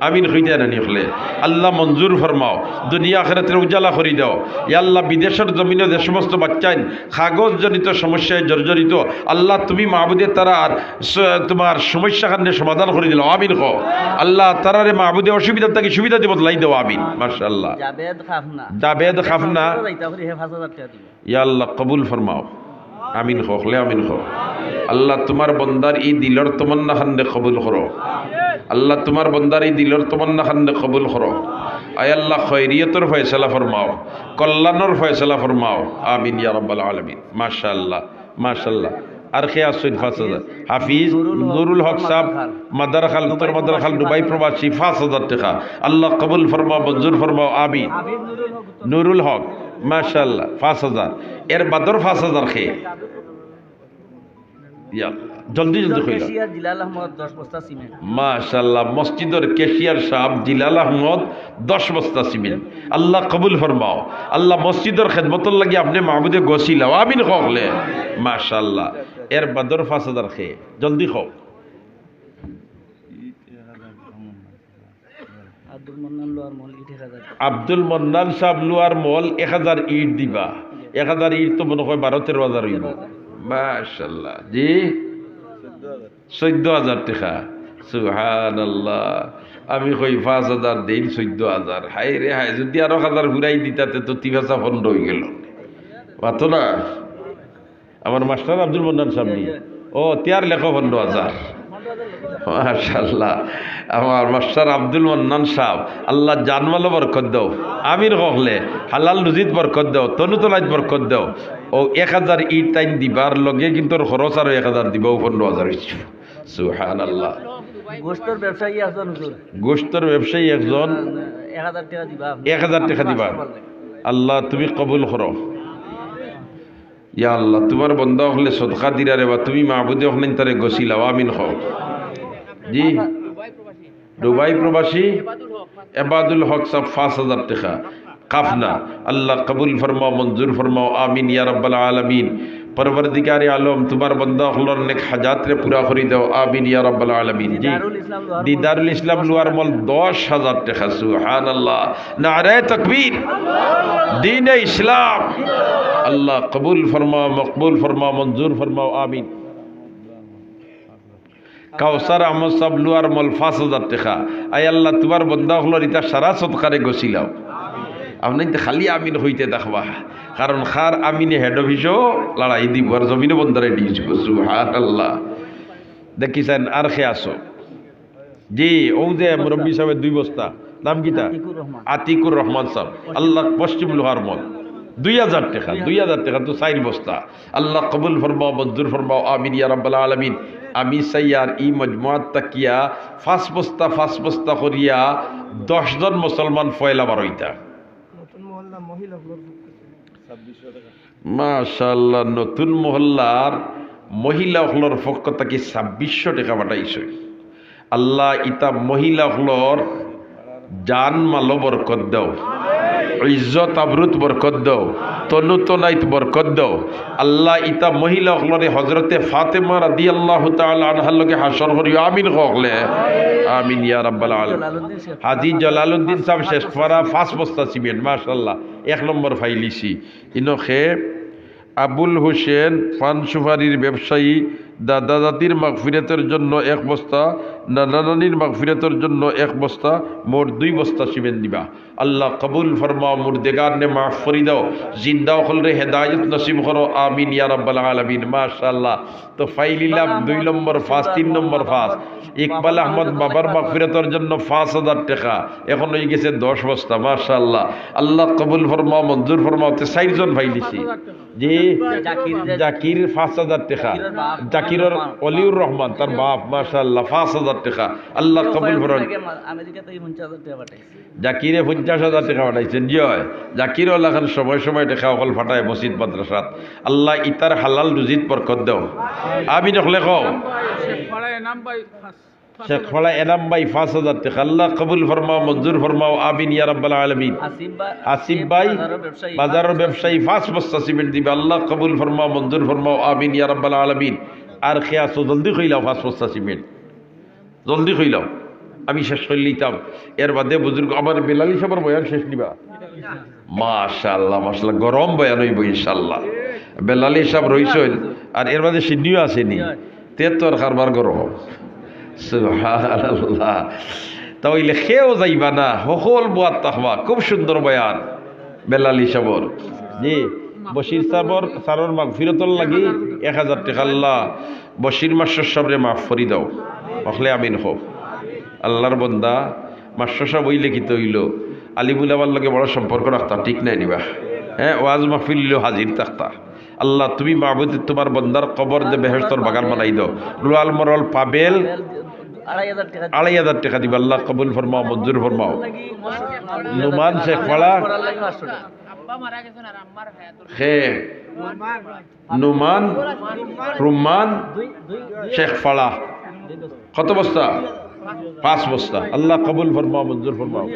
আমিন হইতে না নিখলে। আল্লাহ মঞ্জুর ফরমাও, দুনিয়া আখিরাতের উজালা করে দাও। ইয়া আল্লাহ বিদেশের জমিনে যে সমস্ত বাচ্চাইন কাগজ জনিত সমস্যায় জর্জরিত, আল্লাহ তুমি মাহবুদের তারা আর তোমার সমস্যা খানে সমাধান করে দিল, আমিন কো। আল্লাহ তারারে মাহবুদে অসুবিধা থেকে সুবিধা দিব লাই দাও, আমিন। মাশাআল্লাহ। জাবেদ খাফনা ইয়া আল্লাহ কবুল ফরমাও, আমিন হলে আমিন হো। আল্লাহ তোমার বন্দার এই দিলর তমন্না খান্ডে কবুল করো। আল্লাহ তোমার বন্দার এই দিলর তমন্না খান্ডে কবুল করো। আয় আল্লাহ খৈরিয়তর ফয়সালা ফরমাও, কল্যাণর ফয়সালা ফরমাও, আমিন ইয়া রাব্বাল আলামিন। মাশাআল্লাহ, মাশাআল্লাহ। আর খে আসুন 5,000 হাফিজ নুরুল হক সাহেব মাদার খাল, উত্তর মাদার খাল, দুবাই প্রবাসী 5,000 টাকা। আল্লাহ কবুল ফরমাও, মঞ্জুর ফরমাও, আমিন। নুরুল হক মাশাআল্লাহ 5,000। এর বাদর 5,000 খেয়ে জলদি জলদি কইলা। মাশাআল্লাহ, মসজিদের কেশিয়ার সাহেব জিলাল আহমদ 10 বস্তা সিমেন্ট। আল্লাহ কবুল ফরমাও। আল্লাহ মসজিদের খেদমতর লাগি আপনি মাহবুদে গছিলাও, আমিন কলে। মাশাআল্লাহ। এর বাদর 5,000 খেয়ে জলদি খাও। আব্দুল মন্নান সাহেব লোয়ার মল 1,000 ইট দিবা। 1,000 ইট তো মনে হয় 12-13,000 হইব। মাশাআল্লাহ। জি 14,000 টাকা। সুবহানাল্লাহ। আমি কই 5,000 দেই, 14,000। হাই রে হাই, যদি আরো 1,000 ঘুরাই দিতাতে তো 3,000 ফন্ড হয়ে গেল। পাতো না আমার মাস্টার আব্দুল মন্নান সাহেব নি? ও তিয়ার লেখো 15,000। মাশাআল্লাহ। আমার মাস্টার আব্দুল মন্নান সাহেব আল্লাহ জানমাল বরকত দাও, আমির কহলে হালাল রুজিত বরকত দাও, তনুতলাইত বরকত দাও। ও 1,000 ইট টাইম দিবার লগে কিন্তু খরচ আরো 1,000 দিবা, 15,000 হইছে। সুবহানাল্লাহ। গোশতর ব্যবসায়ী একজন 1,000 টাকা দিবা। আল্লাহ তুমি কবুল করো। ইয়া আল্লাহ তোমার বন্দা হলে সদকা দিরারে বা তুমি মাহবুদে হলেন তারে গছিলাও, আমিন হও। জি দুবাই প্রবাসী এবাদুল হক সাহেব 5,000 টাকা কাফনা। আল্লাহ কবুল ফরমাও, মঞ্জুর ফরমাও, আমিন ইয়া রাব্বাল আলামিন। পরবর্তীকারে আলম তোমার বান্দা হলর নেক হাজাত রে পুরা করে দাও, আমিন ইয়া রাব্বাল আলামিন। জি দিদারুল ইসলাম লোয়ার মল 10,000 টাকা। সুবহানাল্লাহ, নারে তাকবীর, দ্বীনে ইসলাম। আল্লাহ কবুল ফরমাও, মকবুল ফরমাও, মঞ্জুর ফরমাও, আমিন। কাউসার আহমদ সাহেব লোয়ার মল 5,000 টাকা। আয় আল্লাহ তোমার বন্দা হলর ইতা সারা সদকারে গছিলাও। আপনি খালি আমিন হইতে দেখবা, কারণ খার আমিনে হেড অফিসও লড়াই দিব আর জমিনে বন্দারে দিয়ে দিব। সুবহানাল্লাহ। দেখিছেন আর খে আসো। জি ও যে মুরব্বী সাহেবের 2 বস্তা, নাম কিতা? আতিকুর রহমান সাহেব। আল্লাহ পশ্চিম লোহার মল 2,000 টাকা। 2,000 টাকা তো 4 বস্তা। আল্লাহ কবুল ফরমাও, মঞ্জুর ফরমাও, আমিন ইয়া রাব্বাল আলামিন। আমি সাইয়ার ই মজমুআত তাকিয়া 5 বস্তা করিয়া 10 জন মুসলমান ফয়লা বারইতা। মাশাআল্লাহ। নতুন মহল্লার মহিলা হলর পক্ষ থেকে 2600 টাকা পাঠাইছে। আল্লাহ ইতা মহিলা হলর জান মাল বরকত দাও, ইজ্জত আবরুত বরকত দাও, তনু তনাইত বরকত দাও। আল্লাহ ইতা মহিলা হলরে হজরতে ফাতেমা রাদিয়াল্লাহু তাআলা আনহার লগে হাসর করিও, আমিন কওলে আমিন ইয়া রাব্বাল আলামিন। হাজী জালালউদ্দিন সাহেব শেষ করা 5 বস্তা সিমেন্ট, মাশাআল্লাহ 1 নম্বর ফাইলিছি। ইনখে আবুল হোসেন পান সুপারির ব্যবসায়ী, দাদা দাদির মাগফিরাতের জন্য 1 বস্তা, নানা নানির মাগফিরাতের জন্য 1 বস্তা, মোট 2 বস্তা সিমেন্ট দিবা। আল্লাহ কবুল ফরমাও, মুর্দেগার নে মাফ করি দাও, জিন্দা হলরে হেদায়ত নসিব করো, আমিন ইয়া রাব্বাল আলামিন। মাশাআল্লাহ। তো ফাইলিলাম 2 নম্বর ফাঁস, 3 নম্বর ফাঁস। ইকবাল আহমদ বাবার মাগফিরাতের জন্য 5000 টাকা, এখন হয়ে গেছে 10 বস্তা। মাশাআল্লাহ। আল্লাহ কবুল ফরমাও, মঞ্জুর ফরমাও। 4 জন ফাইলিছি। জি জাকির 5000 টাকা, জাকিরের অলিউর রহমান তার বাপ, মাশাআল্লাহ 5000 টাকা। আল্লাহ কবুল ফরমাও। জাকিরে 50,000 টাকা পাঠাইছেন। জি হয়, জাকিরও লাগান সময় সময় টাকা অকল ফাটায় মসজিদ মাদ্রাসাত। আল্লাহ ইতার হালাল রুজিত বরকত দাও, আমিন হলে কও। শেখ ফলা এনাম ভাই 5000 টাকা, আল্লাহ কবুল ফরমাও, মঞ্জুর ফরমাও, আমিন ইয়া রাব্বাল আলামিন। আসিফ ভাই বাজারের ব্যবসায়ী 5 বস্তা সিমেন্ট দিবে, আল্লাহ কবুল ফরমাও, মঞ্জুর ফরমাও, আমিন ইয়া রাব্বাল আলামিন। আর খেয়াছো জলদি কইলাও 5 বস্তা সিমেন্ট, জলদি কইলাও, আমি শেষ করে লিতাম। এর বাদে বুজুর্গ আমার বেলালি সাহেবের বয়ান শেষ নিবা। মাশাআল্লাহ মাশাআল্লাহ, গরম বয়ান হইব ইনশাআল্লাহ। বেলালি সাহেব রইছেন, আর এর বাদে সিন্নিও আসেনি, তেতর কারবার গরম। সুবহানাল্লাহ। তাইলে খেয়েও যাইবা না, সকল বুয়াত তাহবা। খুব সুন্দর বয়ান বেলালি সাহেবর। জি বশির সারর মাগফিরাতর লাগি 1000 টাকা, আল্লাহ বশির মাস্টার সাহেবরে মাফ করি দাও, অখলে আমিন হোক। আল্লাহর বন্দা মাস্টার সাহেব ওই লিখিত হইল, আলিমুল আমার লগে বড় সম্পর্ক রাখতা, ঠিক নাই নিবা। হ্যাঁ, ওয়াজ মাহফিল হাজির থাকতা। আল্লাহ তুমি মাহবুদ তোমার বন্দার কবর দে বেহেশতর বাগান বানাই দাও। রুয়াল মরল পাবেল 2,500 টাকা দিবা, আল্লাহ কবুল ফরমাও, মঞ্জুর ফরমাও। নুমান শেখ ফাড়া নুমান রুমান শেখ ফাড়া কত বস্তা? 5 বস্তা, আল্লাহ কবুল ফরমাও, মঞ্জুর ফরমাও।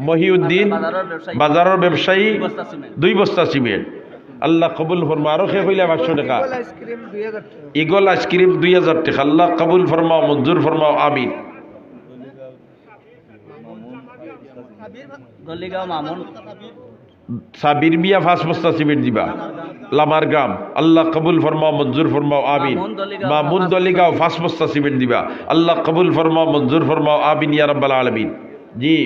মহিউদ্দিন বাজারের ব্যবসায়ী 2 বস্তা সিমেন্ট, আল্লাহ কবুল ফরমা। আরো শেষ হইলে 500 টাকা। ইগল আইসক্রিম 2000 টাকা, আল্লাহ কবুল ফরমাও, মঞ্জুর ফরমাও, আমিন। সাবির মিয়া 5 বস্তা সিমেন্ট দিবা, লামার গ্রাম, আল্লাহ কবুল ফরমাও, মঞ্জুর ফরমাও, আমিন। মামুন দলিগাঁও 5 বস্তা সিমেন্ট দিবা, আল্লাহ কবুল ফরমাও, মঞ্জুর ফরমাও, আমিন ইয়া রাব্বাল আলামিন। জি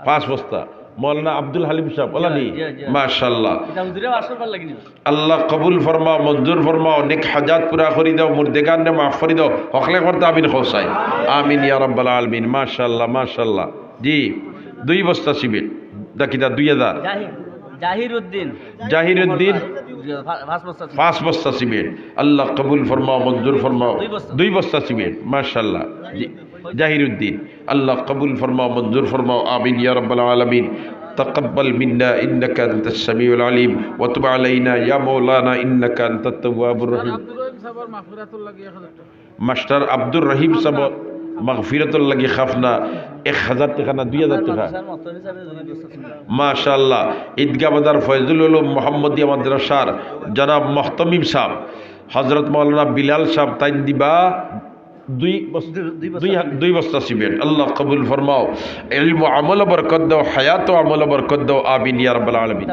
5 বস্তা। মৌলানা আব্দুল হালিম সাহেব বলানি, মাশাআল্লাহ। আল্লাহ কবুল ফরমাও, মঞ্জুর ফরমাও, নেক হাজাত পুরা করি দাও, মুর্দেগান নে মাফ করি দাও, হকলে করতে আমিন খোসাই, আমিন ইয়া রাব্বাল আলামিন। মাশাআল্লাহ মাশাআল্লাহ। জি 2 বস্তা সিমেন্ট দাকিটা 2000। জাহিরউদ্দিন 5 বস্তা সিমেন্ট, আল্লাহ কবুল ফরমাও, মঞ্জুর ফরমাও, 2 বস্তা সিমেন্ট, মাশাআল্লাহ। জি জাহিরউদ্দিন, আল্লাহ কবুল ফরমাও, মঞ্জুর ফরমাও, আমিন ইয়া রাব্বাল আলামিন। تقبل منا إنك أنت السميع العليم وتب علينا يا مولانا إنك أنت التواب الرحيم. মাস্টার আব্দুর রহিম সাহেব মাগফিরাতুল লাগি খাফনা 1000 টাকা না 2000 টাকা, মাশাআল্লাহ। ঈদগাহ বাজার ফয়জুল উলুম মুহাম্মদিয়া মাদ্রাসার জনাব মুহতামিম সাহেব, হযরত মাওলানা বিলাল সাহেব তাইন দিবা 2 বস্তা সিমেন্ট, আল্লাহ কবুল ফরমাও, ইলম আমল বরকত দাও, হায়াত আমল বরকত দাও, আমিন ইয়া রাব্বাল আলামিন।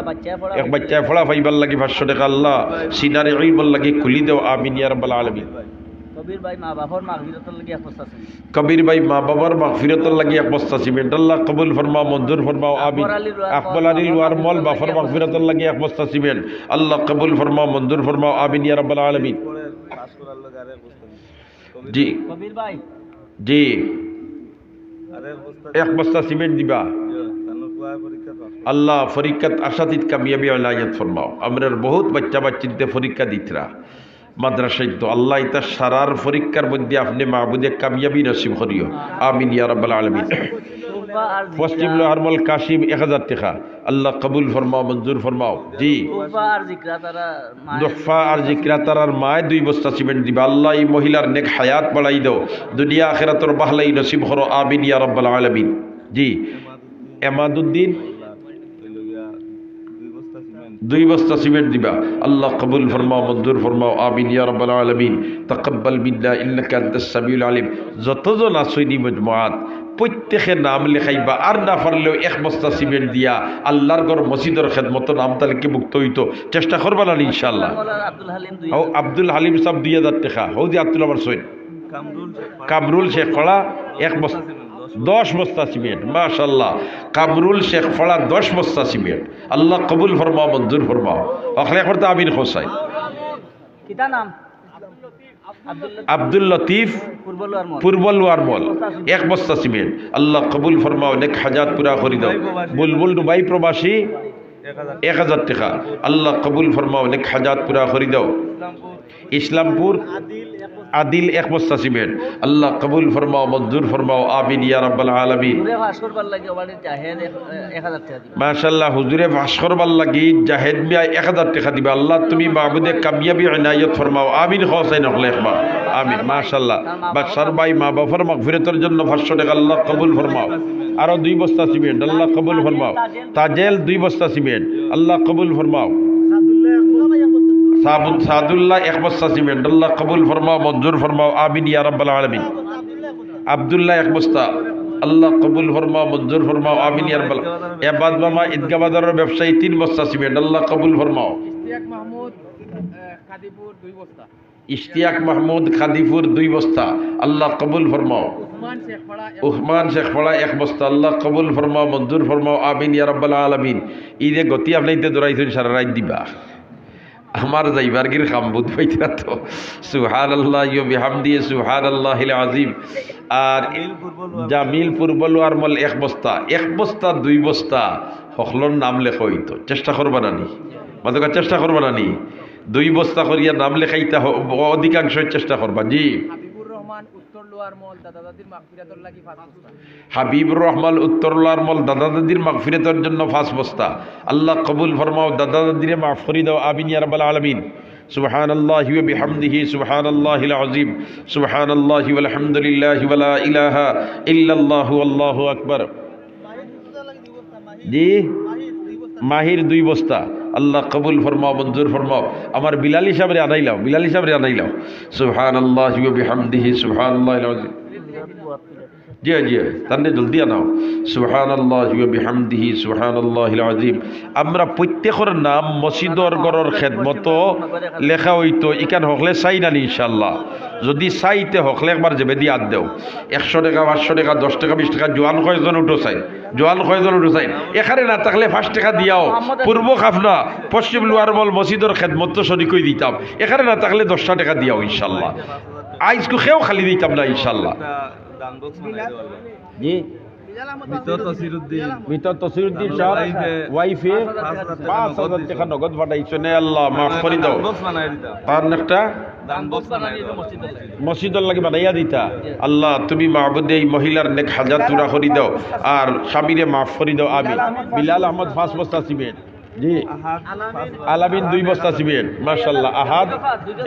এক বাচ্চা ফলা ফাইবার লাগি 500 টাকা, আল্লাহ সিনার ইলম লাগি খুলি দাও, আমিন ইয়া রাব্বাল আলামিন। কবির ভাই মা বাবার মাগফিরাতুল লাগি 1 বস্তা সিমেন্ট, আল্লাহ কবুল ফরমাও, মঞ্জুর ফরমাও, আমিন। আকবর আলী ওয়ার মল বাফর মাগফিরাতুল লাগি 1 বস্তা সিমেন্ট, আল্লাহ কবুল ফরমাও, মঞ্জুর ফরমাও, আমিন ইয়া রাব্বাল আলামিন। জি কবির ভাই জি 1 বস্তা সিমেন্ট দিবা, আল্লাহ পরীক্ষাত আশাতীত কামিয়াবি আলায়াত ফরমাও। আমরার বহুত বাচ্চা বাচ্চিতে পরীক্ষা দিতরা মাদ্রাসায়, তো আল্লাহ ইতা সারার পরীক্ষার মধ্যে আপনি মাহবুদে কামিয়াবি নসিব করিও, আমিন ইয়া রাব্বাল আলামিন। পশ্চিম লোহারমল কাশিম 1000 টাকা, আল্লাহ কবুল ফরমাও, মঞ্জুর ফরমাও। জি দুফা আর জিক্রাতারার মায় 2 বস্তা সিমেন্ট দিবা, আল্লাহ এই মহিলার নেক হায়াত বাড়াই দাও, দুনিয়া আখিরাতের বাহলাই নসিব করো, আমিন ইয়া রাব্বাল আলামিন। জি এমাদুদ্দিন 2 বস্তা সিমেন্ট দিবা। আল্লাহ কবুল ফরমাও, মঞ্জুর ফরমাও, আমিন ইয়া রাব্বাল আলামিন। তাকাব্বাল মিন্না ইন্নাকা আনতাস সামিউল আলিম। যতজন আসইনি মজমুআত প্রত্যেকের নাম লেখাইবা, আর না পারলেও 1 বস্তা সিমেন্ট দিয়া আল্লাহর ঘর মসজিদের খেদমত নাম তালিকে মুক্ত হইতো চেষ্টা করবা না ইনশাআল্লাহ। আব্দুল হালিম সাহেব 2000 টাকা, হৌ যে আব্দুল আমার সৈন কামরুল শেখ ফড়া 1 বস্তা 10 বস্তা সিমেন্ট, মাশাআল্লাহ। কামরুল শেখ ফড়া 10 বস্তা সিমেন্ট। আল্লাহ কবুল ফরমাও, মঞ্জুর ফরমাও। অখলে করতে আমিন হোসাই। কিতা নাম? আব্দুল লতিফ পূর্বলুয়ার মল 1 বস্তা সিমেন্ট। আল্লাহ কবুল ফরমাও, নেক হাজাত পুরা করে দাও। বুলবুল দুবাই প্রবাসী 1000 টাকা। আল্লাহ কবুল ফরমাও, নেক হাজাত পুরা করে দাও। ইসলামপুর আদিল 1 বস্তা সিমেন্ট। আল্লাহ কবুল ফরমাও, মঞ্জুর ফরমাও, আমিন ইয়া রাব্বাল আলামিন। মাশাআল্লাহ, হুজুরে ভাস্কর ভাল লাগি জাহেদ মিয়া 1000 টাকা দিবা। আল্লাহ তুমি মাহবুদে কামিয়াবি ইনায়াত ফরমাও, আমিন হোসাইন হলে একবার আমিন। মাশাআল্লাহ, বাদশার ভাই মা বাবার মাগফিরাতের জন্য 500 টাকা আল্লাহ কবুল ফরমাও। আরো 2 বস্তা সিমেন্ট আল্লাহ কবুল ফরমাও। তাজেল 2 বস্তা সিমেন্ট আল্লাহ কবুল ফরমাও। সাদুল্লাহ 1 বস্তা সিমেন্ট আল্লাহ কবুল ফরমাও, মঞ্জুর ফরমাও, আমিন ইয়া রাব্বাল আলামিন। আব্দুল্লাহ 1 বস্তা আল্লাহ কবুল ফরমাও, মঞ্জুর ফরমাও, আমিন ইয়া রাব্বাল। এবাদ মামা ঈদগাহ বাজারের ব্যবসায়ী 3 বস্তা সিমেন্ট আল্লাহ কবুল ফরমাও। ইশতিয়াক মাহমুদ খাদিপুর 2 বস্তা আল্লাহ কবুল ফরমাও। উসমান শেখ ফড়া 1 বস্তা আল্লাহ কবুল ফরমাও, মঞ্জুর ফরমাও, আমিন ইয়া রাব্বাল আলামিন। ঈদে গতি আপনাইতে দৌড়াইছেন সারা রাত দিবা, আমার যাইবার গির খাম বুধ পাইতা তো। সুবহানাল্লাহ ওয়া বিহামদিহি সুবহানাল্লাহিল আযীম। আর জামিল পূর্বলুয়ার মল 1 বস্তা 1 বস্তা 2 বস্তা হকলর নাম লেখা হইতো চেষ্টা করবা নানি, মাদকা চেষ্টা করবা নানি। 2 বস্তা করিয়া নাম লেখাইতা অধিকাংশ চেষ্টা করবা। জি হাবিবুর রহমান উত্তরলার মল দাদা দাদির মাগফিরাতের জন্য 5 বস্তা আল্লাহ কবুল ফরমাও, দাদা দাদিরে মাফ করে দাও, আমিন ইয়া রাব্বাল আলামিন। সুবহানাল্লাহি ওয়া বিহামদিহি সুবহানাল্লাহিল আযীম। সুবহানাল্লাহি ওয়াল হামদুলিল্লাহি ওয়া লা ইলাহা ইল্লাল্লাহু আল্লাহু আকবার। জি মাহির 2 বস্তা আল্লাহ কবুল ফরমাও, মঞ্জুর ফরমাও। আমার বিলাল হিসাবে আনাইলাও, বিলাল হিসাবে আনাইলাও। সুবহানাল্লাহি ওয়া বিহামদিহি সুবহানাল্লাহিল আযীম। জি জি তাহলে জলদি আনাও। সুবহানাল্লাহি ওয়া বিহামদিহি সুবহানাল্লাহিল আযীম। আমরা প্রত্যেকের নাম মসজিদর গড়র খেদমত লেখা হইতো ইকান হকলে চাই না ইনশাআল্লাহ। যদি চাইতে হকলে একবার যেবে দিয়ে আদ দেও। 100 টাকা 500 টাকা 10 টাকা 20 টাকা জোয়ান কয়জন উঠো চাই, জোয়ান কয়জন উঠো চাই। এখানে না থাকলে 5 টাকা দিয়াও পূর্ব খাফনা পশ্চিম লোয়ার মল মসজিদর খেদমত শরিকই দিতাম। এখানে না থাকলে 10 টাকা দিয়াও ইনশাআল্লাহ। আইজকু খেয়েও খালি দিতাম না ইনশাআল্লাহ। জি মিতর তসিরুদ্দিন সাহেব ওয়াইফে 5000 টাকা নগদ পাঠাইছো নে আল্লাহ মাফ করে দাও। তার একটা মসজিদর লাগে বানাইয়া দিতা আল্লাহ তুমি মাহবুদে এই মহিলার নেক হাজাত পুরা করে দাও আর স্বামীরে মাফ করে দাও। আমিন। বিলাল আহমদ 5 বস্তা সিমেন্ট। জি আলামিন 2 বস্তা সিমেন্ট মাশাআল্লাহ। আহাদ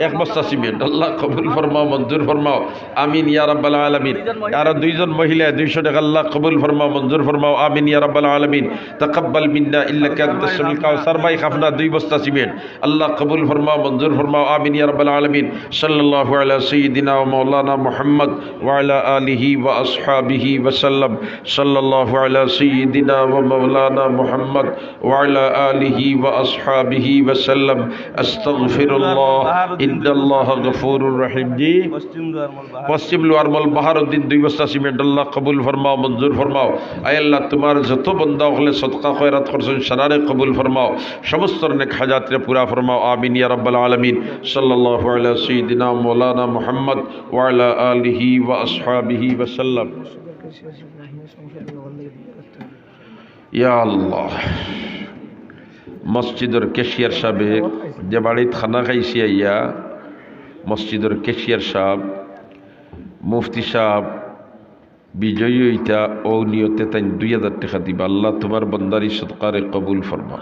1 বস্তা সিমেন্ট আল্লাহ কবুল ফরমাও, মঞ্জুর ফরমাও, আমিন ইয়া রাব্বাল আলামিন। আর 2 জন মহিলা 200 টাকা আল্লাহ কবুল ফরমাও, মঞ্জুর ফরমাও, আমিন ইয়া রাব্বাল আলামিন। তাকাব্বাল মিন্না ইন্নাকা আনতাস সামিউল কাউসার ভাই খাফনা 2 বস্তা সিমেন্ট আল্লাহ কবুল ফরমাও, মঞ্জুর ফরমাও, আমিন ইয়া রাব্বাল আলামিন। সাল্লাল্লাহু আলা সাইয়্যিদিনা ওয়া মাওলানা মুহাম্মদ ওয়া আলা আলিহি ওয়া আসহাবিহি ওয়া সাল্লাম। সাল্লাল্লাহু আলা সাইয়্যিদিনা ওয়া মাওলানা মুহাম্মদ ওয়া আলা আলিহি ওয়া আসহাবিহি ওয়া সাল্লাম। আস্তাগফিরুল্লাহ ইন্নাল্লাহা গফুরুর রহিম। জি পশ্চিম লোয়ার মল বাহারউদ্দিন 2 বস্তা সিমেন্ট আল্লাহ কবুল ফরমাও, মঞ্জুর ফরমাও। আয় আল্লাহ তোমার যত বান্দা হলে সদকা খয়রাত করছেন সারারে কবুল ফরমাও, সমস্ত নেক হাজাতরে পুরা ফরমাও, আমিন ইয়া রাব্বাল আলামিন। সাল্লাল্লাহু আলা সাইয়্যিদিনা মাওলানা মুহাম্মদ ওয়া আলা আলিহি ওয়া আসহাবিহি ওয়া সাল্লাম। ইয়া আল্লাহ মসজিদের ক্যাশিয়ার সাহেব যে বাড়িত খানা খাইছি আইয়া মসজিদের ক্যাশিয়ার সাহেব মুফতি সাহেব বিজয়ী হইতা ও নিয়তে তাই 2000 টাকা দিবা। আল্লাহ তোমার বন্দারি সদকারে কবুল ফরমা,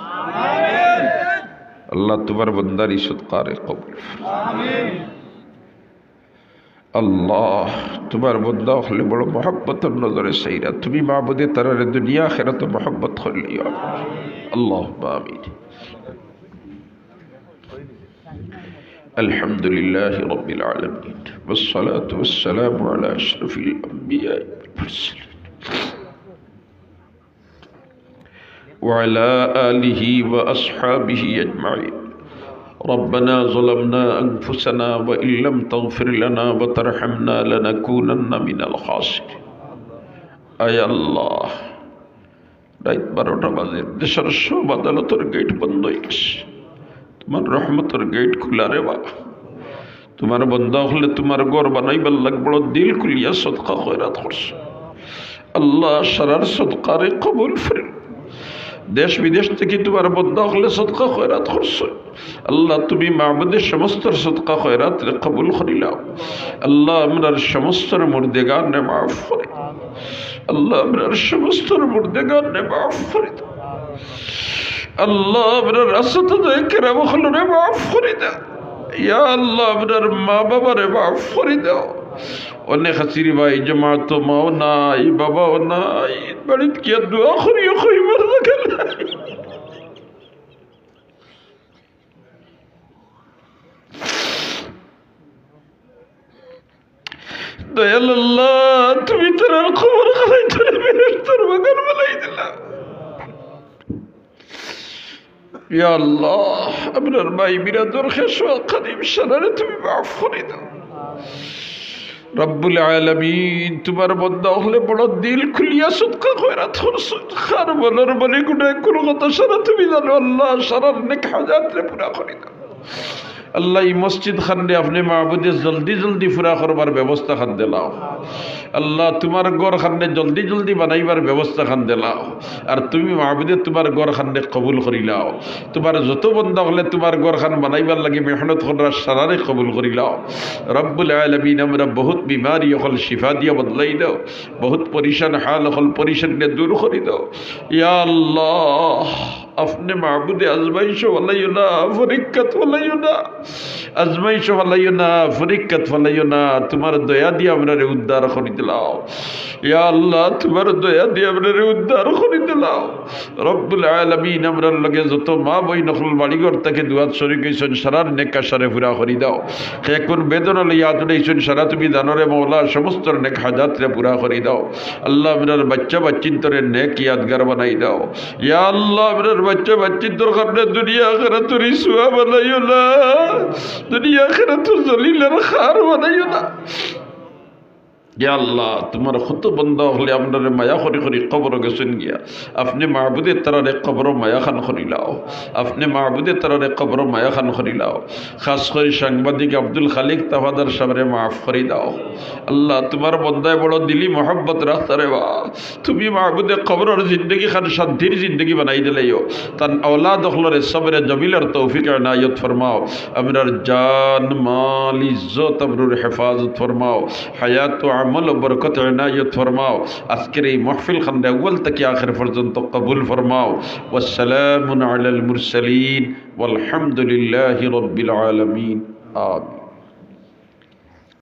আল্লাহ তোমার বন্দারি সদকারে কবুল ফরমা। আল্লাহ তোমার বন্দা হলে বড় মহব্বতের নজরে সেইরা তুমি মাবুদে তারারে দুনিয়া আখিরাত মহব্বত করলিও আল্লাহ আমিন আলহামদুলিল্লাহি রাব্বিল আলামিন ওয়াসসালাতু ওয়াসসালামু আলা আশরাফিল আমবিয়া ওয়াল মুরসালিন ওয়া আলা আলিহি ওয়া আসহাবিহি আজমাইন ربنا ظلمنا أنفسنا وإن لم تغفر لنا وترحمنا لنكونن من الخاسرين আয় আল্লাহ রাত 12টা বাজে দেশের সব আদালতের গেট বন্ধ হয়ে গেছে তোমার রহমতের গেট খোলা রে বাবা তোমার বন্ধ হলে তোমার ঘর বানাইবার লাগবড় দিল খুলিয়া সদকা খয়রাত করছে আল্লাহ সারার সদকারে কবুল ফেরেন দেশ বিদেশ থেকে তোমার বন্ধ হলে সদকা খয়রাত করছে আল্লাহ তুমি মাবুদের সমস্ত সদকা খয়রাত কবুল করিলাও আল্লাহ আমরার সমস্ত মুর্দেগার নে মাফ করে আল্লাহ আমরার সমস্ত মুর্দেগার নে মাফ করে আল্লাহ আমরার রাসূলুল্লাহ কেরাম হলরে মাফ করে দাও ইয়া আল্লাহ আমরার মা বাবারে মাফ করে দাও অনেক হাসির ভাই জমাত মাও নাই বাবাও নাই বাড়িতে কি দোয়া করিও কইবার লাগে দয়াল আল্লাহ তুমি তার খবর খাই ধরে বেরেস্তার বাগান বানাই দিলা ইয়া আল্লাহ আপনার ভাই বিরাদর খেসোয়া কাদিম সারারে তুমি মাফ করে দাও রব্বুল আলামিন তোমার বন্দা হলে বড় দিল খুলিয়া সদকা খয়রাত করছো খার বলার বলে গুনাহ কোন কথা সারা তুমি জানো আল্লাহ সারার নেক হাজাত রে পুরা করে দাও আল্লাহ এই মসজিদ খানে আপনি মাহবুদে জলদি জলদি পুরা করবার ব্যবস্থা খান দিলাও আল্লাহ তোমার ঘর খানে জলদি জলদি বানাইবার ব্যবস্থা খান দিলাও আর তুমি মাহবুদে তোমার ঘর খানে কবুল করিলাও তোমার যত বন্ধা হলে তোমার ঘর খান বানাইবার লাগে মেহনত করার সারারে কবুল করিলাও রব্বুল আলামিন আমরা বহুত বিমারি হল শিফা দিয়া বদলাই দাও বহুত পরিশান হাল হল পরিশানকে দূর করি দাও ইয়া আল্লাহ আপনি মাহবুদে আজমাইশ ওয়ালাইও না ফরিক্কাত ওয়ালাইও না আজমাইশ ওয়ালাইও না ফরিক্কাত ওয়ালাইও না তোমার দয়া দিয়ে আমরা রে উদ্ধার করে দিলাও ইয়া আল্লাহ তোমার দয়া দিয়ে আমরা রে উদ্ধার করে দিলাও রব্বুল আলামিন আমরার লগে যত মা বই নকল বাড়িঘর থেকে দুয়াত শরীক হইছেন সারার নেক আশারে পুরা করি দাও এখন বেদনা লইয়া আদড়াইছেন সারা তুমি জানরে মওলা সমস্ত নেক হাজাত রে পুরা করি দাও আল্লাহ আমরার বাচ্চা বাচ্চিন্তরে নেক ইয়াদগার বানাই দাও ইয়া আল্লাহ আমরার বাচ্চা বাচ্চিন্তর কারণে দুনিয়া আখিরাত রিসওয়া বানাইও না দুনিয়া আখিরাত জলিলের খার বানাইও না ইয়া আল্লাহ তোমার কত বন্ধা হলে আপনার মায়া করি করি কবর গেছেন গিয়া আপনি মাহবুদের তারারে কবর মায়া খান করিলাও আপনি মাহবুদের তারারে কবর মায়া খান করিলাও খাস করে সাংবাদিক আব্দুল খালিক তাফাদার সাহেবরে মাফ করে দাও আল্লাহ তোমার বন্দায় বড় দিলি মোহাব্বত রাখতারে বা তুমি মাহবুদে কবরের জিন্দগি খান শান্তির জিন্দগি বানাই দিলেও তার औलाद হলরে সবরে জমিলার তৌফিক ইনায়ত ফরমাও আমরার জান মাল ইজ্জত আমরুর হেফাজত ফরমাও হায়াত আমল ও বরকত ইনায়ত ফরমাও আজকের এই মাহফিল খানে আউয়াল থেকে আখির পর্যন্ত কবুল ফরমাও ওয়াসসালামু আলাল মুরসালিন ওয়ালহামদুলিল্লাহি রাব্বিল আলামিন আমিন।